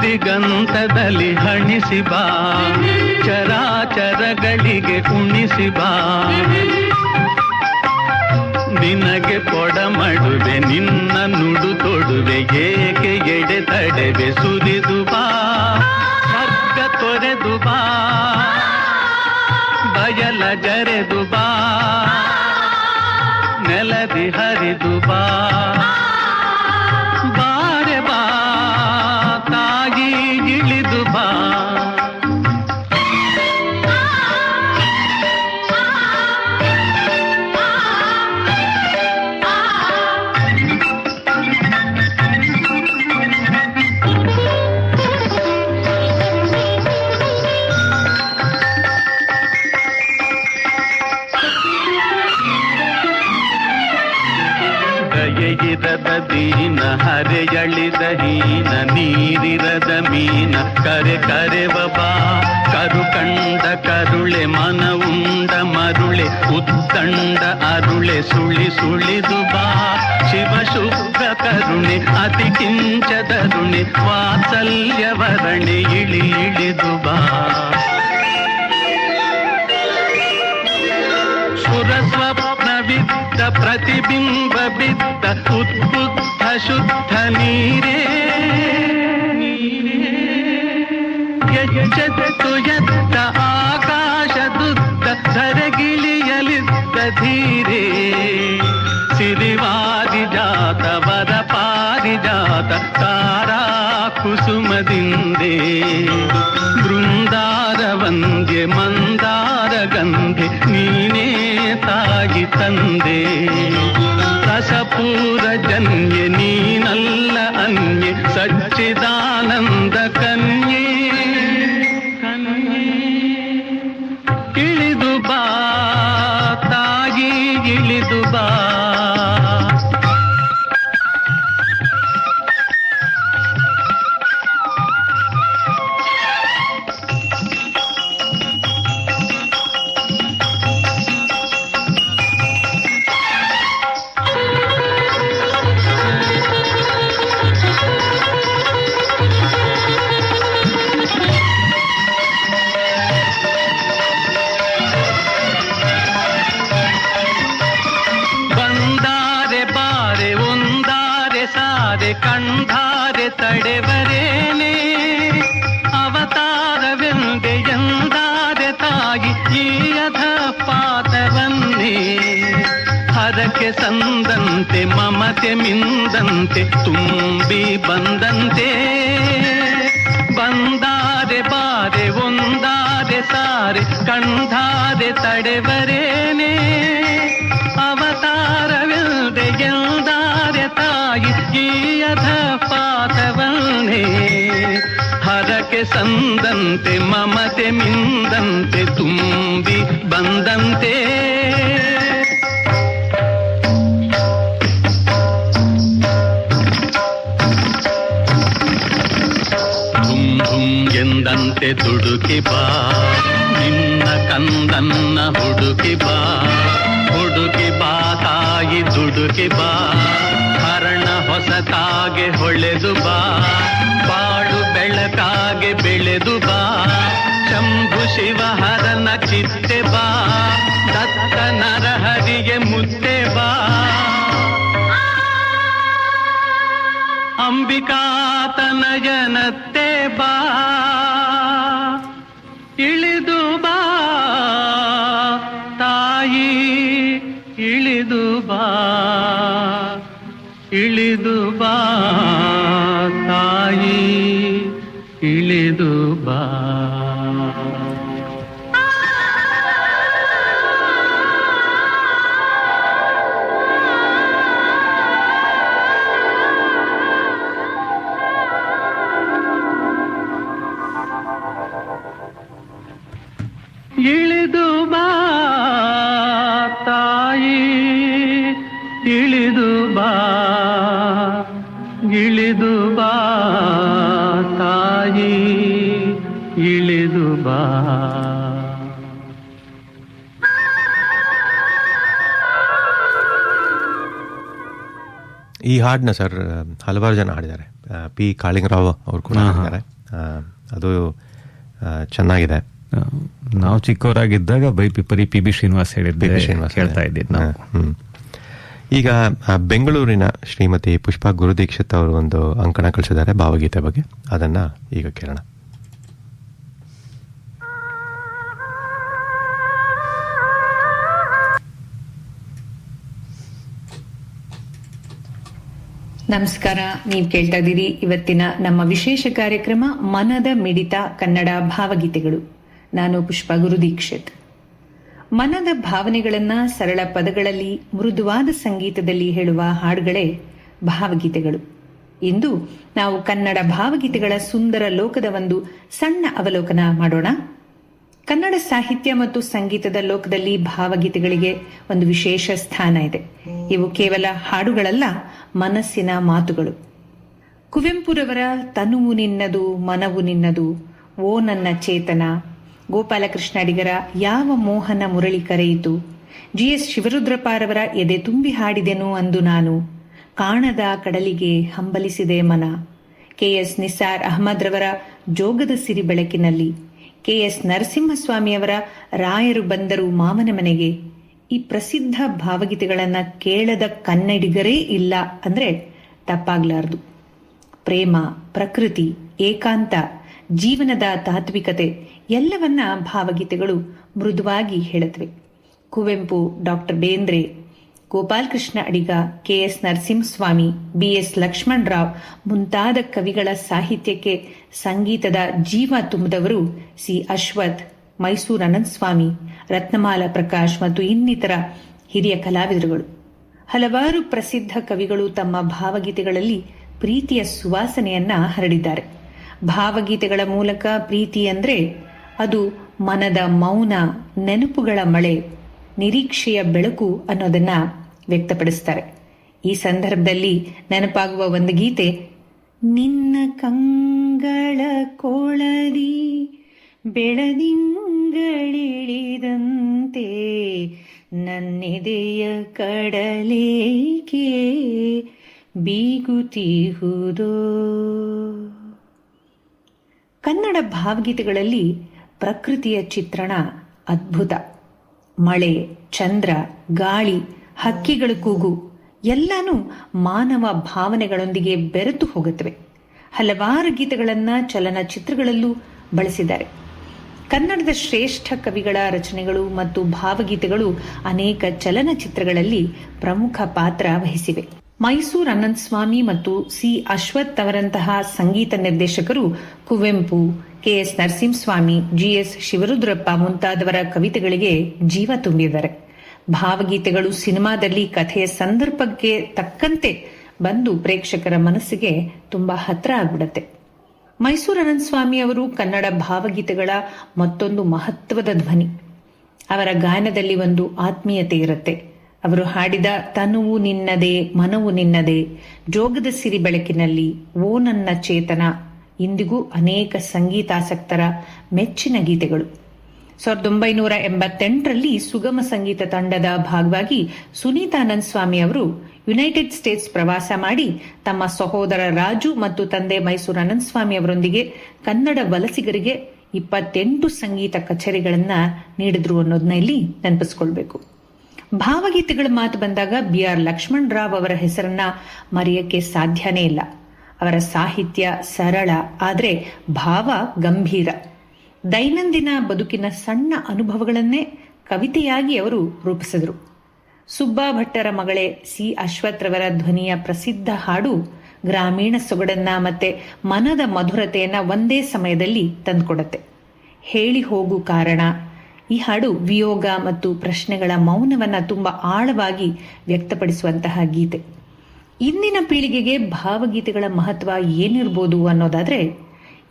ದಿಗಂತದಲ್ಲಿ ಹಣಿಸಿ ಬಾ, ಚರಾಚರಗಳಿಗೆ ಕುಣಿಸಿ ಬಾ. ನಿನಗೆ ಕೊಡಮಡುವೆ ನಿನ್ನ ನುಡು ತೊಡುವೆ, ಏಕೆ ಎಡೆ ತಡೆವೆ ಸುರಿದು ಬಾ. ಸ್ವರ್ಗ ತೊರೆದು ಬಾ, ಬಯಲ ಜರೆದು ಬಾ, ನೆಲದಿ ಹರಿದು ಬಾ. ಬಾರೆ ಬಾ ತಾಯಿ ಇಳಿದು ಬಾ. ದಯೆಯಿರದ ದೀನ ಹರೆಯಳಿದ ಹೀನ, ನೀರಿರದ ಮೀನ ಕರೆ ಕರೆವ ಬಾ. ಕರು ಕಂಡ ಕರುಳೆ ಮನ ಉಂಡ ಮರುಳೆ, ಉತ್ತಂಡ ಅರುಳೆ ಸುಳಿ ಸುಳಿದು ಬಾ. ಶಿವ ಶುಭ್ರ ಕರುಣೆ ಅತಿ ಕಿಂಚದರುಣೆ, ವಾತ್ಸಲ್ಯವರಣೆ ಇಳಿ ಇಳಿದು ಬಾ. ಸುರಸ್ವಪ್ನವಿದ್ದ ಪ್ರತಿಬಿಂಬ ಬಿದ್ದ ಉದ್ಬುದ್ಧ ಶುದ್ಧ ನೀರೇ, ಎಚ್ಚೆತ್ತು ಎತ್ತ ಆಕಾಶದುದ್ದ ಧರೆಗಿಳಿಯಲಿದ್ದ ಧೀರೇ. ಸಿರಿವಾರಿಜಾತ ವರ ಪಾರಿಜಾತ ತಾರಾ ಕುಸುಮದಿಂದೇ, ಬೃಂದಾರ ವಂದ್ಯೆ ಮಂದಾರ ಗಂಧೆ ನೀನೇ ತಾಯಿ ತಂದೆ. ರಸಪೂರ ಜನ್ಯೆ ನೀನಲ್ಲ ಅನ್ಯೆ, ಸಚ್ಚಿದಾನಂದ ಕನ್ಯೆ. ಇಳಿದು ಬಾ ತಾಯಿ ಇಳಿದು ಬಾ. ಕಂಧಾರೆ ತಡೆವರೇನೆ ಅವತಾರವೆಂದೆ ಎಂದಾರೆ ತಾಯಿ ಈ ಅಧಪಾತವನ್ನೇ. ಹರಕೆ ಸಂದಂತೆ ಮಮತೆ ಮಿಂದಂತೆ ತುಂಬಿ ಬಂದಂತೆ, ಬಂದಾರೆ ಬಾರೆ ಒಂದಾರೆ ಸಾರೆ ಕಂಧಾರೆ ತಡೆವರೇನೆ. ಅವತಾರವೆಂದೆ ಎಂದಾರೆ ತಾಯಿ ಈ ಅಧಪಾತವನ್ನೇ. ಹರಕೆ ಸಂದಂತೆ ಮಮತೆ ಮಿಂದಂತೆ ತುಂಬಿ ಬಂದಂತೆ. ಧುಮ್ ಧುಮ್ ಎಂದಂತೆ ದುಡುಕಿ ಬಾ, ನಿನ್ನ ಕಂದನ್ನ ಹುಡುಕಿ ಬಾ. ಹುಡುಕಿ ಬಾ ತಾಯಿ ದುಡುಕಿ ಬಾ, ಹರಣ ಹೊಸತಾಗೆ ಹೊಳೆದು ಬಾ. ಬಾಳು ಬೆಳಕಾಗೆ ಬೆಳೆದು ಬಾ, ಶಂಭು ಶಿವ ಚಿತ್ತೆ ಬಾ ದತ್ತ ನರಹರಿಗೆ ಮುತ್ತೆ ಬಾ ಅಂಬಿಕಾತನಯನತ್ತೆ ಬಾ ಇಳಿದು ಬಾ ತಾಯಿ ಇಳಿದು ಬಾ ಇಳಿದು ಬಾ ತಾಯಿ ಇಳಿದು ಬಾ. ಇಳಿದು ಬಾ ತಾಯಿ ಇಳಿದು ಬಾ ಇಳಿದು ಬಾ ತಾಯಿ ಇಳಿದು ಬಾ. ಈ ಹಾಡನ್ನ ಸರ್ ಹಲವಾರು ಜನ ಹಾಡಿದ್ದಾರೆ. ಪಿ ಕಾಳಿಂಗರಾವ್ ಅವರು ಕೂಡ ಹಾಡಿದ್ದಾರೆ. ಅದು ಚೆನ್ನಾಗಿದೆ. ನಾವು ಚಿಕ್ಕವರಾಗಿದ್ದಾಗ ಬೈ ಪಿಪರಿ ಪಿ ಬಿ ಶ್ರೀನಿವಾಸ್ ಹೇಳಿದ್ದೆ ಹೇಳ್ತಾ ಇದ್ದಿದ್ದು ನಾವು. ಈಗ ಬೆಂಗಳೂರಿನ ಶ್ರೀಮತಿ ಪುಷ್ಪಾ ಗುರುದೀಕ್ಷಿತ್ ಅವರು ಒಂದು ಅಂಕಣ ಕಳಿಸಿದ್ದಾರೆ ಭಾವಗೀತೆ ಬಗ್ಗೆ. ಅದನ್ನ ಈಗ ಕೇಳೋಣ. ನಮಸ್ಕಾರ. ನೀವು ಕೇಳ್ತಾ ಇದ್ದೀರಿ ಇವತ್ತಿನ ನಮ್ಮ ವಿಶೇಷ ಕಾರ್ಯಕ್ರಮ ಮನದ ಮಿಡಿತ ಕನ್ನಡ ಭಾವಗೀತೆಗಳು. ನಾನು ಪುಷ್ಪಾ ಗುರುದೀಕ್ಷಿತ್. ಮನದ ಭಾವನೆಗಳನ್ನ ಸರಳ ಪದಗಳಲ್ಲಿ ಮೃದುವಾದ ಸಂಗೀತದಲ್ಲಿ ಹೇಳುವ ಹಾಡುಗಳೇ ಭಾವಗೀತೆಗಳು. ಇಂದು ನಾವು ಕನ್ನಡ ಭಾವಗೀತೆಗಳ ಸುಂದರ ಲೋಕದ ಒಂದು ಸಣ್ಣ ಅವಲೋಕನ ಮಾಡೋಣ. ಕನ್ನಡ ಸಾಹಿತ್ಯ ಮತ್ತು ಸಂಗೀತದ ಲೋಕದಲ್ಲಿ ಭಾವಗೀತೆಗಳಿಗೆ ಒಂದು ವಿಶೇಷ ಸ್ಥಾನ ಇದೆ. ಇವು ಕೇವಲ ಹಾಡುಗಳಲ್ಲ, ಮನಸ್ಸಿನ ಮಾತುಗಳು. ಕುವೆಂಪುರವರ ತನುವು ನಿನ್ನದು ಮನವು ನಿನ್ನದು, ಓ ನನ್ನ ಚೇತನ, ಗೋಪಾಲಕೃಷ್ಣ ಅಡಿಗರ ಯಾವ ಮೋಹನ ಮುರಳಿ ಕರೆಯಿತು, GS ಶಿವರುದ್ರಪ್ಪರವರ ಎದೆ ತುಂಬಿ ಹಾಡಿದೆನು ಅಂದು ನಾನು, ಕಾಣದ ಕಡಲಿಗೆ ಹಂಬಲಿಸಿದೆ ಮನ, KS ನಿಸಾರ್ ಅಹಮದ್ ರವರ ಜೋಗದ ಸಿರಿ ಬೆಳಕಿನಲ್ಲಿ, KS ನರಸಿಂಹಸ್ವಾಮಿಯವರ ರಾಯರು ಬಂದರು ಮಾಮನ ಮನೆಗೆ. ಈ ಪ್ರಸಿದ್ಧ ಭಾವಗೀತೆಗಳನ್ನ ಕೇಳದ ಕನ್ನಡಿಗರೇ ಇಲ್ಲ ಅಂದ್ರೆ ತಪ್ಪಾಗ್ಲಾರ್ದು. ಪ್ರೇಮ, ಪ್ರಕೃತಿ, ಏಕಾಂತ, ಜೀವನದ ತಾತ್ವಿಕತೆ ಎಲ್ಲವನ್ನ ಭಾವಗೀತೆಗಳು ಮೃದುವಾಗಿ ಹೇಳುತ್ತವೆ. ಕುವೆಂಪು, ಡಾಕ್ಟರ್ ಬೇಂದ್ರೆ, ಗೋಪಾಲಕೃಷ್ಣ ಅಡಿಗ, KS ನರಸಿಂಹಸ್ವಾಮಿ, BS ಲಕ್ಷ್ಮಣರಾವ್ ಮುಂತಾದ ಕವಿಗಳ ಸಾಹಿತ್ಯಕ್ಕೆ ಸಂಗೀತದ ಜೀವ ತುಂಬಿದವರು ಸಿ ಅಶ್ವಥ್, ಮೈಸೂರು ಅನಂತಸ್ವಾಮಿ, ರತ್ನಮಾಲ ಪ್ರಕಾಶ್ ಮತ್ತು ಇನ್ನಿತರ ಹಿರಿಯ ಕಲಾವಿದರುಗಳು. ಹಲವಾರು ಪ್ರಸಿದ್ಧ ಕವಿಗಳು ತಮ್ಮ ಭಾವಗೀತೆಗಳಲ್ಲಿ ಪ್ರೀತಿಯ ಸುವಾಸನೆಯನ್ನ ಹರಡಿದ್ದಾರೆ. ಭಾವಗೀತೆಗಳ ಮೂಲಕ ಪ್ರೀತಿ ಅಂದ್ರೆ ಅದು ಮನದ ಮೌನ, ನೆನಪುಗಳ ಮಳೆ, ನಿರೀಕ್ಷೆಯ ಬೆಳಕು ಅನ್ನೋದನ್ನ ವ್ಯಕ್ತಪಡಿಸ್ತಾರೆ. ಈ ಸಂದರ್ಭದಲ್ಲಿ ನೆನಪಾಗುವ ಒಂದು ಗೀತೆ, ನಿನ್ನ ಕಂಗಳ ಕೋಳದಿ ಬೆಳದಿಂಗಳಿಳಿದಂತೆ ನನ್ನೆದೆಯ ಕಡಲೇಕೆ ಬೀಗುತ್ತಿಹುದೋ. ಕನ್ನಡ ಭಾವಗೀತೆಗಳಲ್ಲಿ ಪ್ರಕೃತಿಯ ಚಿತ್ರಣ ಅದ್ಭುತ. ಮಳೆ, ಚಂದ್ರ, ಗಾಳಿ, ಹಕ್ಕಿಗಳ ಕೂಗು ಎಲ್ಲಾನು ಮಾನವ ಭಾವನೆಗಳೊಂದಿಗೆ ಬೆರೆತು ಹೋಗುತ್ತವೆ. ಹಲವಾರು ಗೀತೆಗಳನ್ನ ಚಲನಚಿತ್ರಗಳಲ್ಲೂ ಬಳಸಿದ್ದಾರೆ. ಕನ್ನಡದ ಶ್ರೇಷ್ಠ ಕವಿಗಳ ರಚನೆಗಳು ಮತ್ತು ಭಾವಗೀತೆಗಳು ಅನೇಕ ಚಲನಚಿತ್ರಗಳಲ್ಲಿ ಪ್ರಮುಖ ಪಾತ್ರ ವಹಿಸಿವೆ. ಮೈಸೂರು ಅನಂತಸ್ವಾಮಿ ಮತ್ತು ಸಿ ಅಶ್ವಥ್ ಅವರಂತಹ ಸಂಗೀತ ನಿರ್ದೇಶಕರು ಕುವೆಂಪು, KS ನರಸಿಂಹಸ್ವಾಮಿ, GS ಶಿವರುದ್ರಪ್ಪ ಮುಂತಾದವರ ಕವಿತೆಗಳಿಗೆ ಜೀವ ತುಂಬಿದ್ದಾರೆ. ಭಾವಗೀತೆಗಳು ಸಿನಿಮಾದಲ್ಲಿ ಕಥೆಯ ಸಂದರ್ಭಕ್ಕೆ ತಕ್ಕಂತೆ ಬಂದು ಪ್ರೇಕ್ಷಕರ ಮನಸ್ಸಿಗೆ ತುಂಬಾ ಹತ್ರ ಆಗ್ಬಿಡತ್ತೆ. ಮೈಸೂರು ಅನಂತಸ್ವಾಮಿ ಅವರು ಕನ್ನಡ ಭಾವಗೀತೆಗಳ ಮತ್ತೊಂದು ಮಹತ್ವದ ಧ್ವನಿ. ಅವರ ಗಾಯನದಲ್ಲಿ ಒಂದು ಆತ್ಮೀಯತೆ ಇರುತ್ತೆ. ಅವರು ಹಾಡಿದ ತನುವು ನಿನ್ನದೇ ಮನವು ನಿನ್ನದೇ, ಜೋಗದ ಸಿರಿ ಬೆಳಕಿನಲ್ಲಿ, ಓ ನನ್ನ ಚೇತನ ಇಂದಿಗೂ ಅನೇಕ ಸಂಗೀತಾಸಕ್ತರ ಮೆಚ್ಚಿನ ಗೀತೆಗಳು. 1988ರಲ್ಲಿ ಸುಗಮ ಸಂಗೀತ ತಂಡದ ಭಾಗವಾಗಿ ಸುನೀತಾ ಅನಂತಸ್ವಾಮಿ ಅವರು ಯುನೈಟೆಡ್ ಸ್ಟೇಟ್ಸ್ ಪ್ರವಾಸ ಮಾಡಿ ತಮ್ಮ ಸಹೋದರ ರಾಜು ಮತ್ತು ತಂದೆ ಮೈಸೂರು ಅನಂತಸ್ವಾಮಿ ಅವರೊಂದಿಗೆ ಕನ್ನಡ ವಲಸಿಗರಿಗೆ 28 ಸಂಗೀತ ಕಚೇರಿಗಳನ್ನ ನೀಡಿದ್ರು ಅನ್ನೋದನ್ನ ಇಲ್ಲಿ ನೆನಪಿಸ್ಕೊಳ್ಬೇಕು. ಭಾವಗೀತೆಗಳ ಮಾತು ಬಂದಾಗ BR ಲಕ್ಷ್ಮಣ್ ರಾವ್ ಅವರ ಹೆಸರನ್ನ ಮರೆಯಕ್ಕೆ ಸಾಧ್ಯನೇ ಇಲ್ಲ. ಅವರ ಸಾಹಿತ್ಯ ಸರಳ ಆದರೆ ಭಾವ ಗಂಭೀರ. ದೈನಂದಿನ ಬದುಕಿನ ಸಣ್ಣ ಅನುಭವಗಳನ್ನೇ ಕವಿತೆಯಾಗಿ ಅವರು ರೂಪಿಸಿದರು. ಸುಬ್ಬಾ ಭಟ್ಟರ ಮಗಳೇ ಸಿ ಅಶ್ವಥ್ರವರ ಧ್ವನಿಯ ಪ್ರಸಿದ್ಧ ಹಾಡು ಗ್ರಾಮೀಣ ಸೊಗಡನ್ನ ಮತ್ತೆ ಮನದ ಮಧುರತೆಯನ್ನ ಒಂದೇ ಸಮಯದಲ್ಲಿ ತಂದುಕೊಡುತ್ತೆ. ಹೇಳಿ ಹೋಗು ಕಾರಣ ಈ ಹಾಡು ವಿಯೋಗ ಮತ್ತು ಪ್ರಶ್ನೆಗಳ ಮೌನವನ್ನ ತುಂಬಾ ಆಳವಾಗಿ ವ್ಯಕ್ತಪಡಿಸುವಂತಹ ಗೀತೆ. ಇಂದಿನ ಪೀಳಿಗೆಗೆ ಭಾವಗೀತೆಗಳ ಮಹತ್ವ ಏನಿರ್ಬೋದು ಅನ್ನೋದಾದ್ರೆ,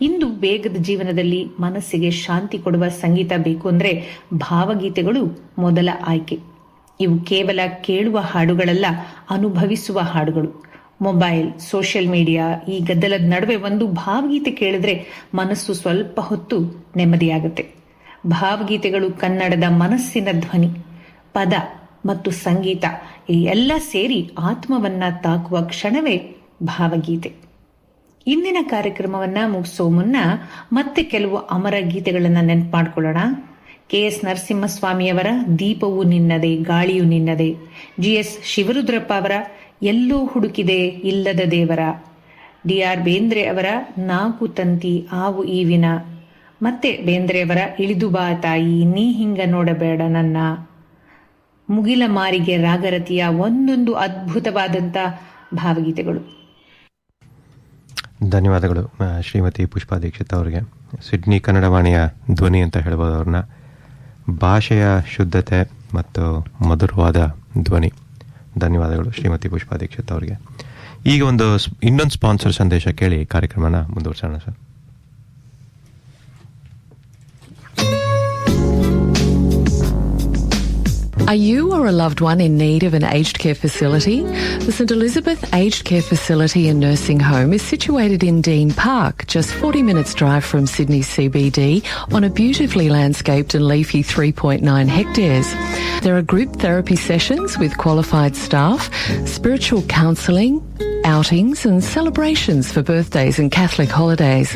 ಇಂದು ವೇಗದ ಜೀವನದಲ್ಲಿ ಮನಸ್ಸಿಗೆ ಶಾಂತಿ ಕೊಡುವ ಸಂಗೀತ ಬೇಕು ಅಂದ್ರೆ ಭಾವಗೀತೆಗಳು ಮೊದಲ ಆಯ್ಕೆ. ಇವು ಕೇವಲ ಕೇಳುವ ಹಾಡುಗಳಲ್ಲ, ಅನುಭವಿಸುವ ಹಾಡುಗಳು. ಮೊಬೈಲ್, ಸೋಷಿಯಲ್ ಮೀಡಿಯಾ ಈ ಗದ್ದಲದ ನಡುವೆ ಒಂದು ಭಾವಗೀತೆ ಕೇಳಿದ್ರೆ ಮನಸ್ಸು ಸ್ವಲ್ಪ ಹೊತ್ತು ನೆಮ್ಮದಿಯಾಗುತ್ತೆ. ಭಾವಗೀತೆಗಳು ಕನ್ನಡದ ಮನಸ್ಸಿನ ಧ್ವನಿ. ಪದ ಮತ್ತು ಸಂಗೀತ ಈ ಎಲ್ಲ ಸೇರಿ ಆತ್ಮವನ್ನ ತಾಕುವ ಕ್ಷಣವೇ ಭಾವಗೀತೆ. ಇಂದಿನ ಕಾರ್ಯಕ್ರಮವನ್ನ ಮುಗಿಸೋ ಮುನ್ನ ಮತ್ತೆ ಕೆಲವು ಅಮರ ಗೀತೆಗಳನ್ನ ನೆನಪು ಮಾಡ್ಕೊಳ್ಳೋಣ. KS ನರಸಿಂಹಸ್ವಾಮಿಯವರ ದೀಪವು ನಿನ್ನದೆ ಗಾಳಿಯು ನಿನ್ನದೆ, GS ಶಿವರುದ್ರಪ್ಪ ಅವರ ಎಲ್ಲೋ ಹುಡುಕಿದೆ ಇಲ್ಲದ ದೇವರ, DR ಬೇಂದ್ರೆ ಅವರ ನಾಕು ತಂತಿ ಆವು ಈವಿನ, ಮತ್ತೆ ಬೇಂದ್ರೆಯವರ ಇಳಿದು ಬಾ ತಾಯಿ ನೀ ಹಿಂಗ ನೋಡಬೇಡ ನನ್ನ, ಮುಗಿಲ ಮಾರಿಗೆ ರಾಗರತಿಯ ಒಂದೊಂದು ಅದ್ಭುತವಾದಂಥ ಭಾವಗೀತೆಗಳು. ಧನ್ಯವಾದಗಳು ಶ್ರೀಮತಿ ಪುಷ್ಪಾ ದೀಕ್ಷಿತ್ ಅವರಿಗೆ. ಸಿಡ್ನಿ ಕನ್ನಡವಾಣಿಯ ಧ್ವನಿ ಅಂತ ಹೇಳ್ಬೋದು ಅವ್ರನ್ನ. ಭಾಷೆಯ ಶುದ್ಧತೆ ಮತ್ತು ಮಧುರವಾದ ಧ್ವನಿ. ಧನ್ಯವಾದಗಳು ಶ್ರೀಮತಿ ಪುಷ್ಪಾ ದೀಕ್ಷಿತ್ ಅವರಿಗೆ. ಈಗ ಇನ್ನೊಂದು ಸ್ಪಾನ್ಸರ್ ಸಂದೇಶ ಕೇಳಿ ಕಾರ್ಯಕ್ರಮನ ಮುಂದುವರ್ಸೋಣ sir. Are you or a loved one in need of an aged care facility? The St Elizabeth Aged Care Facility and Nursing Home is situated in Dean Park, just 40 minutes drive from Sydney CBD on a beautifully landscaped and leafy 3.9 hectares. There are group therapy sessions with qualified staff, spiritual counselling, outings and celebrations for birthdays and Catholic holidays.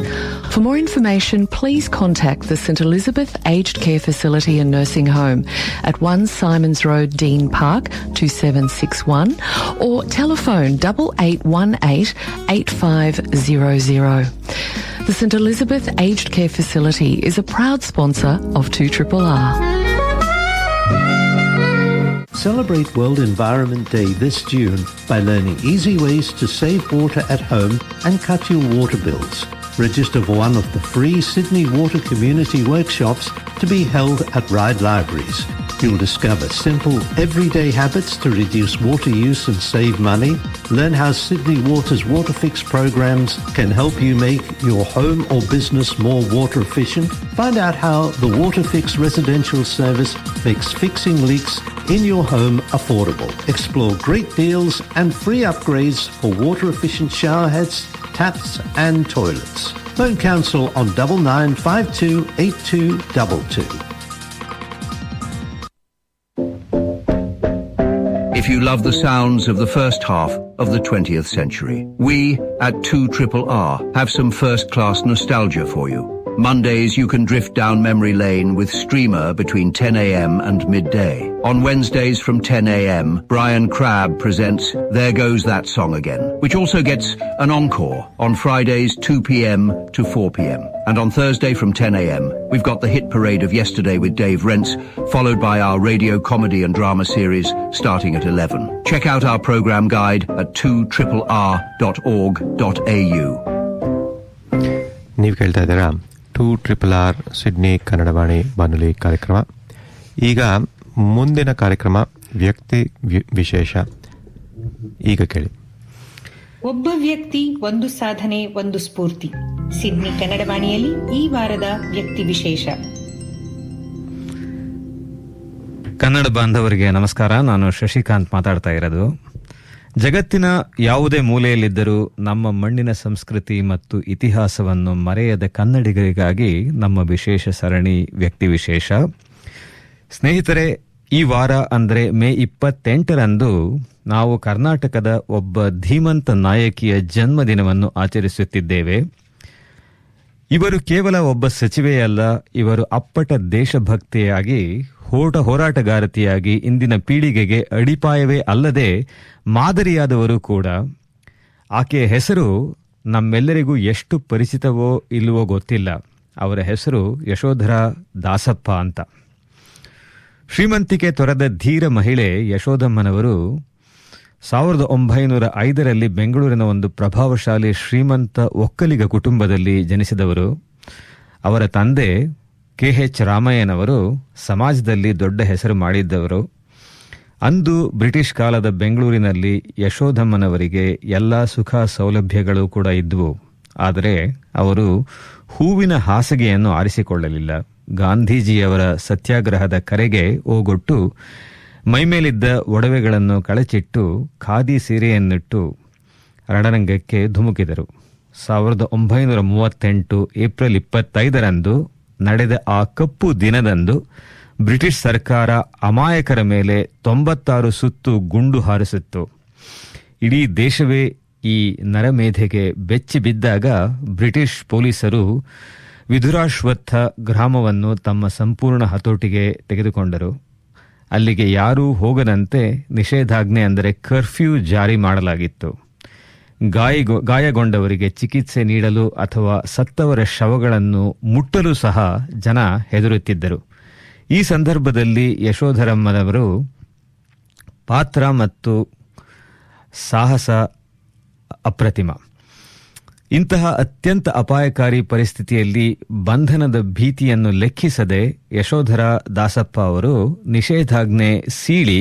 For more information, please contact the St Elizabeth Aged Care Facility and Nursing Home at 1 Simons Road, Dean Park, 2761, or telephone 8818 8500. The St Elizabeth Aged Care Facility is a proud sponsor of 2RRR. Celebrate World Environment Day this June by learning easy ways to save water at home and cut your water bills. Register for one of the free Sydney Water Community Workshops to be held at Ryde Libraries. You'll discover simple, everyday habits to reduce water use and save money. Learn how Sydney Water's WaterFix programs can help you make your home or business more water efficient. Find out how the WaterFix residential service makes fixing leaks in your home affordable. Explore great deals and free upgrades for water-efficient shower heads, taps and toilets. Phone Council on 9952 8222. If you love the sounds of the first half of the 20th century, we at 2RRR have some first-class nostalgia for you. Mondays you can drift down memory lane with Streamer between 10 a.m. and midday. On Wednesdays from 10 a.m, Brian Crabb presents There Goes That Song Again, which also gets an encore on Fridays 2 p.m. to 4 p.m. And on Thursday from 10 a.m, we've got the hit parade of Yesterday with Dave Rents, followed by our radio comedy and drama series starting at 11. Check out our program guide at 2RRR.org.au. ನೀವು ಕೇಳ್ತಾ ಇದ್ದೀರಾ 2RRR Sydney Kannadavani ಬಾನುಲಿ ಕಾರ್ಯಕ್ರಮ. ಈಗ ಮುಂದಿನ ಕಾರ್ಯಕ್ರಮ ವ್ಯಕ್ತಿ ವಿಶೇಷ. ಈಗ ಕೇಳಿ. ಒಬ್ಬ ವ್ಯಕ್ತಿ ಒಂದು ಸಾಧನೆ ಒಂದು ಸ್ಫೂರ್ತಿ. ಸಿಡ್ನಿ ಕನ್ನಡವಾಣಿಯಲ್ಲಿ ಈ ವಾರದ ವ್ಯಕ್ತಿ ವಿಶೇಷ. ಕನ್ನಡ ಬಾಂಧವರಿಗೆ ನಮಸ್ಕಾರ. ನಾನು ಶಶಿಕಾಂತ್ ಮಾತಾಡ್ತಾ ಇರೋದು. ಜಗತ್ತಿನ ಯಾವುದೇ ಮೂಲೆಯಲ್ಲಿದ್ದರೂ ನಮ್ಮ ಮಣ್ಣಿನ ಸಂಸ್ಕೃತಿ ಮತ್ತು ಇತಿಹಾಸವನ್ನು ಮರೆಯದ ಕನ್ನಡಿಗರಿಗಾಗಿ ನಮ್ಮ ವಿಶೇಷ ಸರಣಿ ವ್ಯಕ್ತಿ ವಿಶೇಷ. ಸ್ನೇಹಿತರೆ, ಈ ವಾರ ಅಂದರೆ ಮೇ 28ರಂದು ನಾವು ಕರ್ನಾಟಕದ ಒಬ್ಬ ಧೀಮಂತ ನಾಯಕಿಯ ಜನ್ಮದಿನವನ್ನು ಆಚರಿಸುತ್ತಿದ್ದೇವೆ. ಇವರು ಕೇವಲ ಒಬ್ಬ ಸಚಿವೆಯಲ್ಲ, ಇವರು ಅಪ್ಪಟ ದೇಶಭಕ್ತಿಯಾಗಿ ಹೋರಾಟಗಾರತಿಯಾಗಿ ಇಂದಿನ ಪೀಳಿಗೆಗೆ ಅಡಿಪಾಯವೇ ಅಲ್ಲದೆ ಮಾದರಿಯಾದವರು ಕೂಡ. ಆಕೆಯ ಹೆಸರು ನಮ್ಮೆಲ್ಲರಿಗೂ ಎಷ್ಟು ಪರಿಚಿತವೋ ಇಲ್ಲವೋ ಗೊತ್ತಿಲ್ಲ. ಅವರ ಹೆಸರು ಯಶೋಧರ ದಾಸಪ್ಪ ಅಂತ. ಶ್ರೀಮಂತಿಕೆ ತೊರೆದ ಧೀರ ಮಹಿಳೆ ಯಶೋಧಮ್ಮನವರು 1905ರಲ್ಲಿ ಬೆಂಗಳೂರಿನ ಒಂದು ಪ್ರಭಾವಶಾಲಿ ಶ್ರೀಮಂತ ಒಕ್ಕಲಿಗ ಕುಟುಂಬದಲ್ಲಿ ಜನಿಸಿದವರು. ಅವರ ತಂದೆ KH ರಾಮಯ್ಯನವರು ಸಮಾಜದಲ್ಲಿ ದೊಡ್ಡ ಹೆಸರು ಮಾಡಿದ್ದವರು. ಅಂದು ಬ್ರಿಟಿಷ್ ಕಾಲದ ಬೆಂಗಳೂರಿನಲ್ಲಿ ಯಶೋಧಮ್ಮನವರಿಗೆ ಎಲ್ಲ ಸುಖ ಸೌಲಭ್ಯಗಳು ಕೂಡ ಇದ್ವು. ಆದರೆ ಅವರು ಹೂವಿನ ಹಾಸಿಗೆಯನ್ನು ಆರಿಸಿಕೊಳ್ಳಲಿಲ್ಲ. ಗಾಂಧೀಜಿಯವರ ಸತ್ಯಾಗ್ರಹದ ಕರೆಗೆ ಓಗೊಟ್ಟು ಮೈಮೇಲಿದ್ದ ಒಡವೆಗಳನ್ನು ಕಳಚಿಟ್ಟು ಖಾದಿ ಸೀರೆಯನ್ನಿಟ್ಟು ರಣರಂಗಕ್ಕೆ ಧುಮುಕಿದರು. 1938 ಏಪ್ರಿಲ್ 25ರಂದು ನಡೆದ ಆ ಕಪ್ಪು ದಿನದಂದು ಬ್ರಿಟಿಷ್ ಸರ್ಕಾರ ಅಮಾಯಕರ ಮೇಲೆ 96 ಸುತ್ತು ಗುಂಡು ಹಾರಿಸಿತ್ತು. ಇಡೀ ದೇಶವೇ ಈ ನರಮೇಧೆಗೆ ಬೆಚ್ಚಿ ಬಿದ್ದಾಗ ಬ್ರಿಟಿಷ್ ಪೊಲೀಸರು ವಿಧುರಾಶ್ವತ್ಥ ಗ್ರಾಮವನ್ನು ತಮ್ಮ ಸಂಪೂರ್ಣ ಹತೋಟಿಗೆ ತೆಗೆದುಕೊಂಡರು. ಅಲ್ಲಿಗೆ ಯಾರೂ ಹೋಗದಂತೆ ನಿಷೇಧಾಜ್ಞೆ ಅಂದರೆ ಕರ್ಫ್ಯೂ ಜಾರಿ ಮಾಡಲಾಗಿತ್ತು. ಗಾಯಗೊಂಡವರಿಗೆ ಚಿಕಿತ್ಸೆ ನೀಡಲು ಅಥವಾ ಸತ್ತವರ ಶವಗಳನ್ನು ಮುಟ್ಟಲು ಸಹ ಜನ ಹೆದರುತ್ತಿದ್ದರು. ಈ ಸಂದರ್ಭದಲ್ಲಿ ಯಶೋಧರಮ್ಮನವರು ಪಾತ್ರ ಮತ್ತು ಸಾಹಸ ಅಪ್ರತಿಮ. ಇಂತಹ ಅತ್ಯಂತ ಅಪಾಯಕಾರಿ ಪರಿಸ್ಥಿತಿಯಲ್ಲಿ ಬಂಧನದ ಭೀತಿಯನ್ನು ಲೆಕ್ಕಿಸದೆ ಯಶೋಧರ ದಾಸಪ್ಪ ಅವರು ನಿಷೇಧಾಜ್ಞೆ ಸೀಳಿ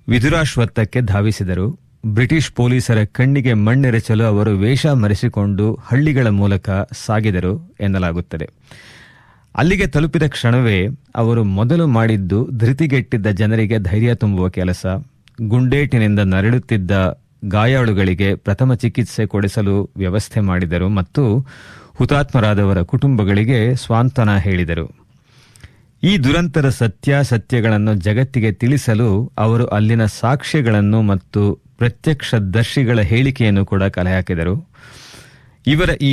ವಿಧುರಾಶ್ವತ್ಥಕ್ಕೆ ಧಾವಿಸಿದರು. ಬ್ರಿಟಿಷ್ ಪೊಲೀಸರ ಕಣ್ಣಿಗೆ ಮಣ್ಣೆರಚಲು ಅವರು ವೇಷ ಮರೆಸಿಕೊಂಡು ಹಳ್ಳಿಗಳ ಮೂಲಕ ಸಾಗಿದರು ಎನ್ನಲಾಗುತ್ತದೆ. ಅಲ್ಲಿಗೆ ತಲುಪಿದ ಕ್ಷಣವೇ ಅವರು ಮೊದಲು ಮಾಡಿದ್ದು ಧೃತಿಗೆಟ್ಟಿದ್ದ ಜನರಿಗೆ ಧೈರ್ಯ ತುಂಬುವ ಕೆಲಸ. ಗುಂಡೇಟಿನಿಂದ ನರಳುತ್ತಿದ್ದ ಗಾಯಾಳುಗಳಿಗೆ ಪ್ರಥಮ ಚಿಕಿತ್ಸೆ ಕೊಡಿಸಲು ವ್ಯವಸ್ಥೆ ಮಾಡಿದರು ಮತ್ತು ಹುತಾತ್ಮರಾದವರ ಕುಟುಂಬಗಳಿಗೆ ಸ್ವಾಂತನ ಹೇಳಿದರು. ಈ ದುರಂತರ ಸತ್ಯಾಸತ್ಯಗಳನ್ನು ಜಗತ್ತಿಗೆ ತಿಳಿಸಲು ಅವರು ಅಲ್ಲಿನ ಸಾಕ್ಷ್ಯಗಳನ್ನು ಮತ್ತು ಪ್ರತ್ಯಕ್ಷದರ್ಶಿಗಳ ಹೇಳಿಕೆಯನ್ನು ಕೂಡ ಕಲೆ ಹಾಕಿದರು. ಇವರ ಈ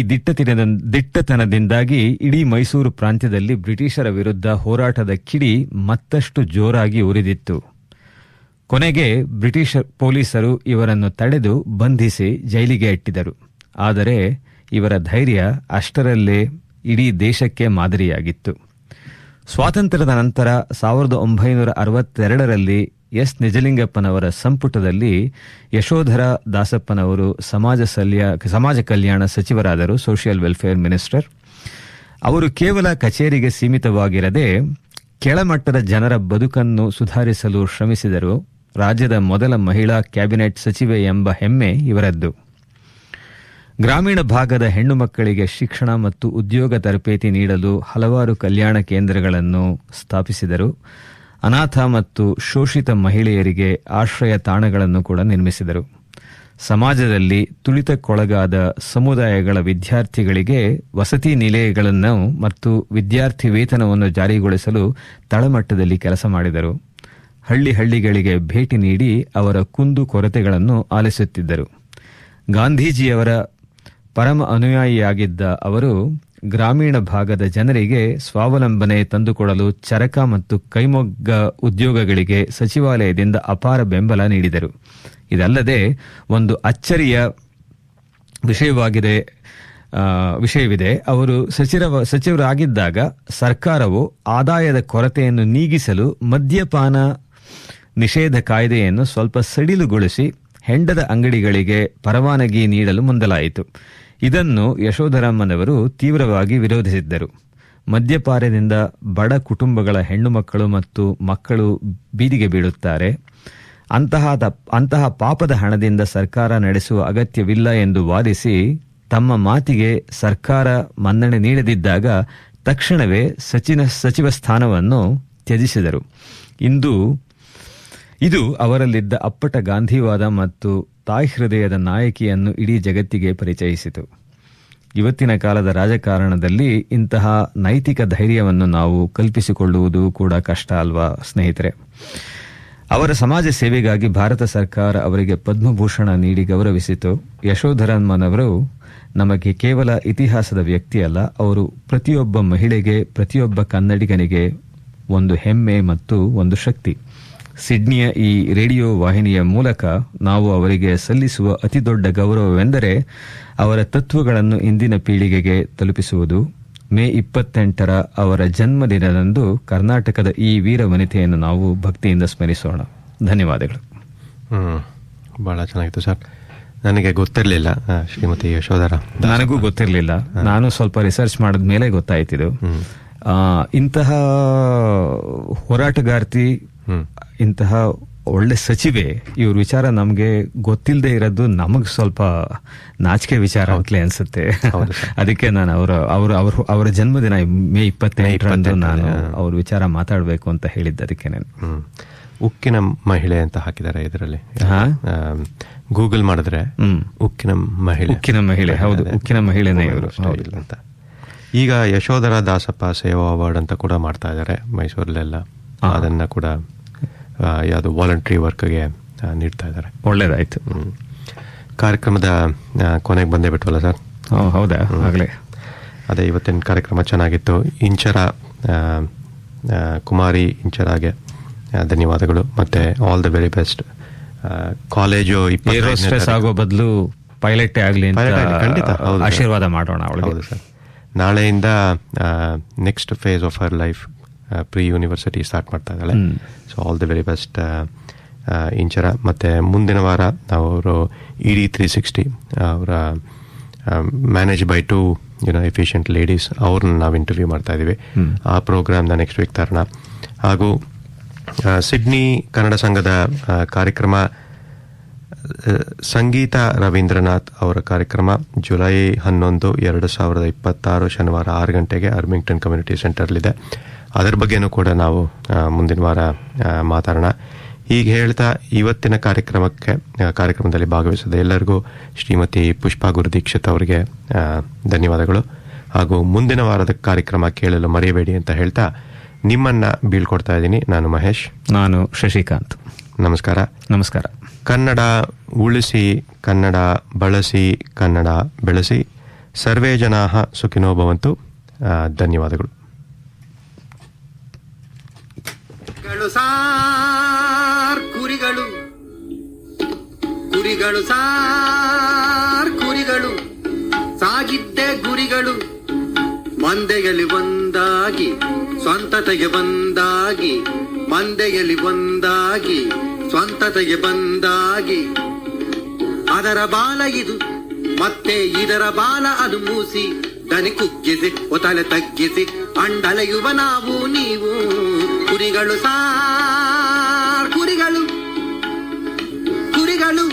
ದಿಟ್ಟತನದಿಂದಾಗಿ ಇಡೀ ಮೈಸೂರು ಪ್ರಾಂತ್ಯದಲ್ಲಿ ಬ್ರಿಟಿಷರ ವಿರುದ್ಧ ಹೋರಾಟದ ಕಿಡಿ ಮತ್ತಷ್ಟು ಜೋರಾಗಿ ಉರಿದಿತ್ತು. ಕೊನೆಗೆ ಬ್ರಿಟಿಷ್ ಪೊಲೀಸರು ಇವರನ್ನು ತಡೆದು ಬಂಧಿಸಿ ಜೈಲಿಗೆ ಅಟ್ಟಿದರು. ಆದರೆ ಇವರ ಧೈರ್ಯ ಅಷ್ಟರಲ್ಲೇ ಇಡೀ ದೇಶಕ್ಕೆ ಮಾದರಿಯಾಗಿತ್ತು. ಸ್ವಾತಂತ್ರ್ಯದ ನಂತರ 1962ರಲ್ಲಿ ಎಸ್ ನಿಜಲಿಂಗಪ್ಪನವರ ಸಂಪುಟದಲ್ಲಿ ಯಶೋಧರ ದಾಸಪ್ಪನವರು ಸಮಾಜ ಕಲ್ಯಾಣ ಸಚಿವರಾದರು, ಸೋಷಿಯಲ್ ವೆಲ್ಫೇರ್ ಮಿನಿಸ್ಟರ್. ಅವರು ಕೇವಲ ಕಚೇರಿಗೆ ಸೀಮಿತವಾಗಿರದೆ ಕೆಳಮಟ್ಟದ ಜನರ ಬದುಕನ್ನು ಸುಧಾರಿಸಲು ಶ್ರಮಿಸಿದರು. ರಾಜ್ಯದ ಮೊದಲ ಮಹಿಳಾ ಕ್ಯಾಬಿನೆಟ್ ಸಚಿವೆ ಎಂಬ ಹೆಮ್ಮೆ ಇವರದ್ದು. ಗ್ರಾಮೀಣ ಭಾಗದ ಹೆಣ್ಣು ಮಕ್ಕಳಿಗೆ ಶಿಕ್ಷಣ ಮತ್ತು ಉದ್ಯೋಗ ತರಬೇತಿ ನೀಡಲು ಹಲವಾರು ಕಲ್ಯಾಣ ಕೇಂದ್ರಗಳನ್ನು ಸ್ಥಾಪಿಸಿದರು. ಅನಾಥ ಮತ್ತು ಶೋಷಿತ ಮಹಿಳೆಯರಿಗೆ ಆಶ್ರಯ ತಾಣಗಳನ್ನು ಕೂಡ ನಿರ್ಮಿಸಿದರು. ಸಮಾಜದಲ್ಲಿ ತುಳಿತಕ್ಕೊಳಗಾದ ಸಮುದಾಯಗಳ ವಿದ್ಯಾರ್ಥಿಗಳಿಗೆ ವಸತಿ ನಿಲಯಗಳನ್ನು ಮತ್ತು ವಿದ್ಯಾರ್ಥಿ ವೇತನವನ್ನು ಜಾರಿಗೊಳಿಸಲು ತಳಮಟ್ಟದಲ್ಲಿ ಕೆಲಸ ಮಾಡಿದರು. ಹಳ್ಳಿಗಳಿಗೆ ಭೇಟಿ ನೀಡಿ ಅವರ ಕುಂದು ಕೊರತೆಗಳನ್ನು ಆಲಿಸುತ್ತಿದ್ದರು. ಗಾಂಧೀಜಿಯವರ ಪರಮ ಅನುಯಾಯಿಯಾಗಿದ್ದ ಅವರು ಗ್ರಾಮೀಣ ಭಾಗದ ಜನರಿಗೆ ಸ್ವಾವಲಂಬನೆ ತಂದುಕೊಡಲು ಚರಕ ಮತ್ತು ಕೈಮಗ್ಗ ಉದ್ಯೋಗಗಳಿಗೆ ಸಚಿವಾಲಯದಿಂದ ಅಪಾರ ಬೆಂಬಲ ನೀಡಿದರು. ಇದಲ್ಲದೆ ಒಂದು ಅಚ್ಚರಿಯ ವಿಷಯವಿದೆ. ಅವರು ಸಚಿವರಾಗಿದ್ದಾಗ ಸರ್ಕಾರವು ಆದಾಯದ ಕೊರತೆಯನ್ನು ನೀಗಿಸಲು ಮದ್ಯಪಾನ ನಿಷೇಧ ಕಾಯ್ದೆಯನ್ನು ಸ್ವಲ್ಪ ಸಡಿಲುಗೊಳಿಸಿ ಹೆಂಡದ ಅಂಗಡಿಗಳಿಗೆ ಪರವಾನಗಿ ನೀಡಲು ಮುಂದಾಯಿತು. ಇದನ್ನು ಯಶೋಧರಮ್ಮನವರು ತೀವ್ರವಾಗಿ ವಿರೋಧಿಸಿದ್ದರು. ಮದ್ಯಪಾನದಿಂದ ಬಡ ಕುಟುಂಬಗಳ ಹೆಣ್ಣು ಮಕ್ಕಳು ಮತ್ತು ಮಕ್ಕಳು ಬೀದಿಗೆ ಬೀಳುತ್ತಾರೆ. ಅಂತಹ ಪಾಪದ ಹಣದಿಂದ ಸರ್ಕಾರ ನಡೆಸುವ ಅಗತ್ಯವಿಲ್ಲ ಎಂದು ವಾದಿಸಿ ತಮ್ಮ ಮಾತಿಗೆ ಸರ್ಕಾರ ಮನ್ನಣೆ ನೀಡದಿದ್ದಾಗ ತಕ್ಷಣವೇ ಸಚಿವ ಸ್ಥಾನವನ್ನು ತ್ಯಜಿಸಿದರು. ಇದು ಅವರಲ್ಲಿದ್ದ ಅಪ್ಪಟ ಗಾಂಧಿವಾದ ಮತ್ತು ತಾಯಿ ಹೃದಯದ ನಾಯಕಿಯನ್ನು ಇಡೀ ಜಗತ್ತಿಗೆ ಪರಿಚಯಿಸಿತು. ಇವತ್ತಿನ ಕಾಲದ ರಾಜಕಾರಣದಲ್ಲಿ ಇಂತಹ ನೈತಿಕ ಧೈರ್ಯವನ್ನು ನಾವು ಕಲ್ಪಿಸಿಕೊಳ್ಳುವುದು ಕೂಡ ಕಷ್ಟ ಅಲ್ವಾ ಸ್ನೇಹಿತರೆ? ಅವರ ಸಮಾಜ ಸೇವೆಗಾಗಿ ಭಾರತ ಸರ್ಕಾರ ಅವರಿಗೆ ಪದ್ಮಭೂಷಣ ನೀಡಿ ಗೌರವಿಸಿತು. ಯಶೋಧರಮ್ಮನವರು ನಮಗೆ ಕೇವಲ ಇತಿಹಾಸದ ವ್ಯಕ್ತಿಯಲ್ಲ, ಅವರು ಪ್ರತಿಯೊಬ್ಬ ಮಹಿಳೆಗೆ, ಪ್ರತಿಯೊಬ್ಬ ಕನ್ನಡಿಗನಿಗೆ ಒಂದು ಹೆಮ್ಮೆ ಮತ್ತು ಒಂದು ಶಕ್ತಿ. ಸಿಡ್ನಿಯ ಈ ರೇಡಿಯೋ ವಾಹಿನಿಯ ಮೂಲಕ ನಾವು ಅವರಿಗೆ ಸಲ್ಲಿಸುವ ಅತಿದೊಡ್ಡ ಗೌರವವೆಂದರೆ ಅವರ ತತ್ವಗಳನ್ನು ಇಂದಿನ ಪೀಳಿಗೆಗೆ ತಲುಪಿಸುವುದು. ಮೇ 28 ಅವರ ಜನ್ಮದಿನದಂದು ಕರ್ನಾಟಕದ ಈ ವೀರ ವನಿತೆಯನ್ನು ನಾವು ಭಕ್ತಿಯಿಂದ ಸ್ಮರಿಸೋಣ. ಧನ್ಯವಾದಗಳು. ಬಹಳ ಚೆನ್ನಾಗಿತ್ತು ಸರ್. ನನಗೆ ಗೊತ್ತಿರಲಿಲ್ಲ ಶ್ರೀಮತಿ ಯಶೋಧರ. ನನಗೂ ಗೊತ್ತಿರಲಿಲ್ಲ. ನಾನು ಸ್ವಲ್ಪ ರಿಸರ್ಚ್ ಮಾಡಿದ ಮೇಲೆ ಗೊತ್ತಾಯ್ತಿದ್ದು. ಇಂತಹ ಹೋರಾಟಗಾರ್ತಿ, ಇಂತಹ ಒಳ್ಳೆ ಸಚಿವೆ, ಇವ್ರ ವಿಚಾರ ನಮ್ಗೆ ಗೊತ್ತಿಲ್ಲದೆ ಇರೋದು ನಮಗ್ ಸ್ವಲ್ಪ ನಾಚಿಕೆ ವಿಚಾರ ಅಂತಲೇ ಅನ್ಸುತ್ತೆ. ಅದಕ್ಕೆ ನಾನು ಅವರ ಜನ್ಮದಿನ ಮೇ 28 ನಾನು ಅವ್ರ ವಿಚಾರ ಮಾತಾಡ್ಬೇಕು ಅಂತ ಹೇಳಿದ್ದೆ. ಅದಕ್ಕೆ ನಾನು ಉಕ್ಕಿನ ಮಹಿಳೆ ಅಂತ ಹಾಕಿದ್ದಾರೆ ಇದರಲ್ಲಿ. ಗೂಗಲ್ ಮಾಡಿದ್ರೆ ಉಕ್ಕಿನ ಮಹಿಳೆ, ಹೌದು, ಉಕ್ಕಿನ ಮಹಿಳೆನೇ ಇವರು ಅಂತ. ಈಗ ಯಶೋಧರ ದಾಸಪ್ಪ ಸೇವಾ ಅವಾರ್ಡ್ ಅಂತ ಕೂಡ ಮಾಡ್ತಾ ಇದ್ದಾರೆ ಮೈಸೂರಲ್ಲೆಲ್ಲ. ಅದನ್ನ ಕೂಡ ಯಾವುದು ವಾಲಂಟ್ರಿ ವರ್ಕ್ಗೆ ನೀಡ್ತಾ ಇದ್ದಾರೆ. ಒಳ್ಳೇದಾಯ್ತು. ಕಾರ್ಯಕ್ರಮದ ಕೊನೆಗೆ ಬಂದೇ ಬಿಟ್ವಲ್ಲ ಸರ್? ಹೌದಾ? ಆಗಲೇ ಅದೇ, ಇವತ್ತಿನ ಕಾರ್ಯಕ್ರಮ ಚೆನ್ನಾಗಿತ್ತು. ಇಂಚರ ಕುಮಾರಿ ಇಂಚರಾಗೆ ಧನ್ಯವಾದಗಳು, ಮತ್ತೆ all the very best. College air hostess ಆಗೋ ಬದಲು ಪೈಲಟ್ ಆಗಲಿ ಅಂತ ಖಂಡಿತ ಆಶೀರ್ವಾದ ಮಾಡೋಣ ಅವಳಿಗೆ. ಹೌದು ಸರ್. ನಾಳೆಯಿಂದ next phase of her life pre university start ಮಾಡ್ತಾ ಇದ್ದಾಳೆ. So all the very best Inchara. ಮತ್ತು ಮುಂದಿನ ವಾರ ಅವರು ED 360 ಅವರ ಮ್ಯಾನೇಜ್ ಬೈ 2 ಎಫಿಷಿಯಂಟ್ ಲೇಡೀಸ್ ಅವ್ರನ್ನ ನಾವು ಇಂಟರ್ವ್ಯೂ ಮಾಡ್ತಾ ಇದ್ದೀವಿ. ಆ ಪ್ರೋಗ್ರಾಮ್ನ ನೆಕ್ಸ್ಟ್ ವೀಕ್ ತರೋಣ. ಹಾಗೂ ಸಿಡ್ನಿ ಕನ್ನಡ ಸಂಘದ ಕಾರ್ಯಕ್ರಮ, ಸಂಗೀತ ರವೀಂದ್ರನಾಥ್ ಅವರ ಕಾರ್ಯಕ್ರಮ ಜುಲೈ 11, 2026 ಶನಿವಾರ 6 ಗಂಟೆಗೆ ಅರ್ಮಿಂಗ್ಟನ್ ಕಮ್ಯುನಿಟಿ ಸೆಂಟರ್ಲಿದೆ. ಅದರ ಬಗ್ಗೆನೂ ಕೂಡ ನಾವು ಮುಂದಿನ ವಾರ ಮಾತಾಡೋಣ. ಹೀಗೆ ಹೇಳ್ತಾ ಇವತ್ತಿನ ಕಾರ್ಯಕ್ರಮದಲ್ಲಿ ಭಾಗವಹಿಸಿದ ಎಲ್ಲರಿಗೂ ಶ್ರೀಮತಿ ಪುಷ್ಪಾ ಗುರುದೀಕ್ಷಿತ್ ಅವರಿಗೆ ಧನ್ಯವಾದಗಳು. ಹಾಗೂ ಮುಂದಿನ ವಾರದ ಕಾರ್ಯಕ್ರಮ ಕೇಳಲು ಮರೆಯಬೇಡಿ ಅಂತ ಹೇಳ್ತಾ ನಿಮ್ಮನ್ನ ಬೀಳ್ಕೊಡ್ತಾ ಇದ್ದೀನಿ. ನಾನು ಮಹೇಶ್. ನಾನು ಶಶಿಕಾಂತ್. ನಮಸ್ಕಾರ. ನಮಸ್ಕಾರ. ಕನ್ನಡ ಉಳಿಸಿ, ಕನ್ನಡ ಬಳಸಿ, ಕನ್ನಡ ಬೆಳೆಸಿ. ಸರ್ವೇ ಜನಾಃ ಸುಖಿನೋ ಭವಂತು. ಧನ್ಯವಾದಗಳು. ಕುರಿಗಳು ಕುರಿಗಳು ಸಾರ್ ಕುರಿಗಳು ಸಾಗಿದ್ದೆ ಗುರಿಗಳು ಮಂದೆಯಲ್ಲಿ ಒಂದಾಗಿ ಸ್ವಂತತೆಗೆ ಬಂದಾಗಿ ಮಂದೆಯಲ್ಲಿ ಒಂದಾಗಿ ಸ್ವಂತತೆಗೆ ಬಂದಾಗಿ ಅದರ ಬಾಲ ಇದು ಮತ್ತೆ ಇದರ ಬಾಲ ಅದು ಮೂಸಿ ದನಿ ಕುಗ್ಗಿಸಿ ಒತಲೆ ತಗ್ಗಿಸಿ ಅಂಡಲೆಯುವ ನಾವು ನೀವು ಕುರಿಗಳು ಸಾರ್ ಕುರಿಗಳು ಕುರಿಗಳು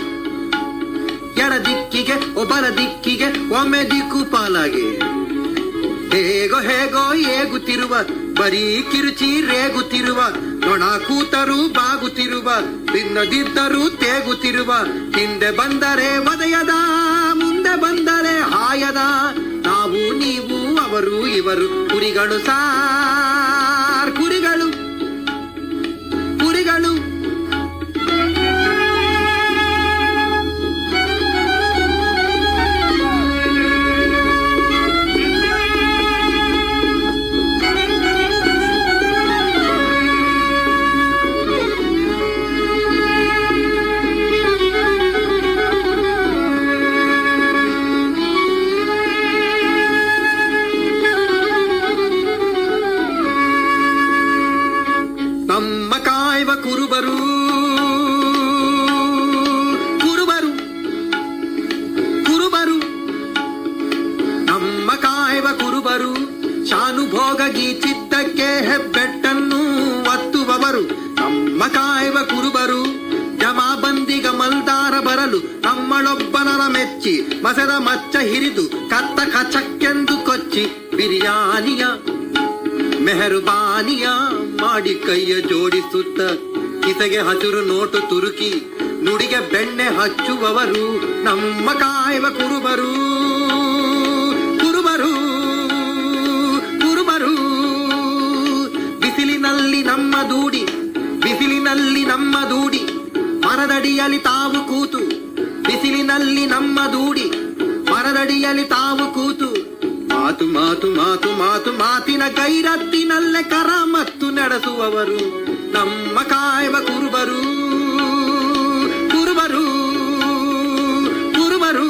ಎಡ ದಿಕ್ಕಿಗೆ ಒಬ್ಬರ ದಿಕ್ಕಿಗೆ ಒಮ್ಮೆ ದಿಕ್ಕು ಪಾಲಾಗಿ ಹೇಗೋ ಹೇಗೋ ಏಗುತ್ತಿರುವ ಬರೀ ಕಿರುಚಿ ರೇಗುತ್ತಿರುವ ನೊಣ ಕೂತರೂ ಬಾಗುತ್ತಿರುವ ತಿನ್ನದಿದ್ದರೂ ತೇಗುತ್ತಿರುವ ಹಿಂದೆ ಬಂದರೆ ಒದೆಯದ ಮುಂದೆ ಬಂದರೆ ಹಾಯದ ನಾವು ನೀವು ಅವರು ಇವರು ಕುರಿಗಳು ಸಾರ್ ಕುರಿಗಳು ಕುರಿಗಳು ನಮ್ಮ ಕಾಯುವ ಕುರುಬರು ಕುರುಬರು ಕುರುಬರು ನಮ್ಮ ಕಾಯುವ ಕುರುಬರು ಶಾನುಭೋಗ ಗೀಚಿದ್ದಕ್ಕೆ ಹೆಬ್ಬೆಟ್ಟನ್ನು ಒತ್ತುವವರು ನಮ್ಮ ಕಾಯುವ ಕುರುಬರು ಜಮಾಬಂದಿಗ ಮಲ್ದಾರ ಬರಲು ನಮ್ಮಳೊಬ್ಬನರ ಮೆಚ್ಚಿ ಮಸದ ಮಚ್ಚ ಹಿರಿದು ಕತ್ತ ಕಚಕ್ಕೆಂದು ಕೊಚ್ಚಿ ಬಿರಿಯಾನಿಯ ಮೆಹರುಬಾನಿಯ ಮಾಡಿ ಕೈಯ ಜೋಡಿಸುತ್ತ ಕಿಸೆಗೆ ಹಸಿರು ನೋಟು ತುರುಕಿ ನುಡಿಗೆ ಬೆಣ್ಣೆ ಹಚ್ಚುವವರು ನಮ್ಮ ಕಾಯುವ ಕುರುಬರು ಕುರುಬರು ಕುರುಬರು ಬಿಸಿಲಿನಲ್ಲಿ ನಮ್ಮ ದೂಡಿ ಬಿಸಿಲಿನ ಬಿಸಿಲಿನಲ್ಲಿ ನಮ್ಮ ದೂಡಿ ಮರದಡಿಯಲ್ಲಿ ತಾವು ಕೂತು, ಬಿಸಿಲಿನಲ್ಲಿ ನಮ್ಮ ದೂಡಿ ಮರದಡಿಯಲ್ಲಿ ತಾವು ಕೂತು, ಮಾತು ಮಾತು ಮಾತು ಮಾತು ಮಾತಿನ ಗೈರತ್ತಿನಲ್ಲೇ ಕರ ಮತ್ತು ನಡೆಸುವವರು ನಮ್ಮ ಕಾಯುವ ಕುರುಬರು ಕುರುಬರು ಕುರುಬರು.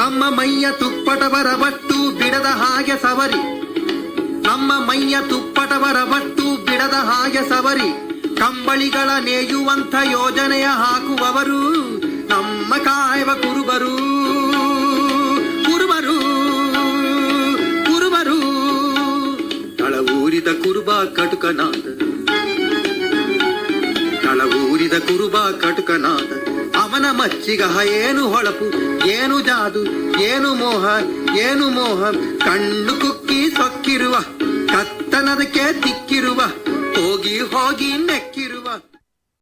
ನಮ್ಮ ಮೈಯ ತುಪ್ಪಟವರ ಬಟ್ಟು ಬಿಡದ ಹಾಗೆ ಸವರಿ, ನಮ್ಮ ಮೈಯ ತುಪ್ಪಟವರ ಬಟ್ಟು ಬಿಡದ ಹಾಗೆ ಸವರಿ, ಕಂಬಳಿಗಳ ನೇಯುವಂಥ ಯೋಜನೆಯ ಹಾಕುವವರು ನಮ್ಮ ಕಾಯುವ ಕುರುಬರು ಕುರುಬರು ಕುರುಬರು. ತಳವೂರಿದ ಕುರುಬ ಕಟುಕನಾದ, ತಳವೂರಿದ ಕುರುಬ ಕಟುಕನಾದ, ಅವನ ಮಚ್ಚಿಗಹ ಏನು ಹೊಳಪು, ಏನು ಜಾದು, ಏನು ಮೋಹ, ಏನು ಮೋಹ, ಕಣ್ಣು ಕುಕ್ಕಿ ಸೊಕ್ಕಿರುವ, ಕತ್ತನದಕ್ಕೆ ದಿಕ್ಕಿರುವ, ಹೋಗಿ ಹೋಗಿ ನೆಕ್ಕಿರುವ.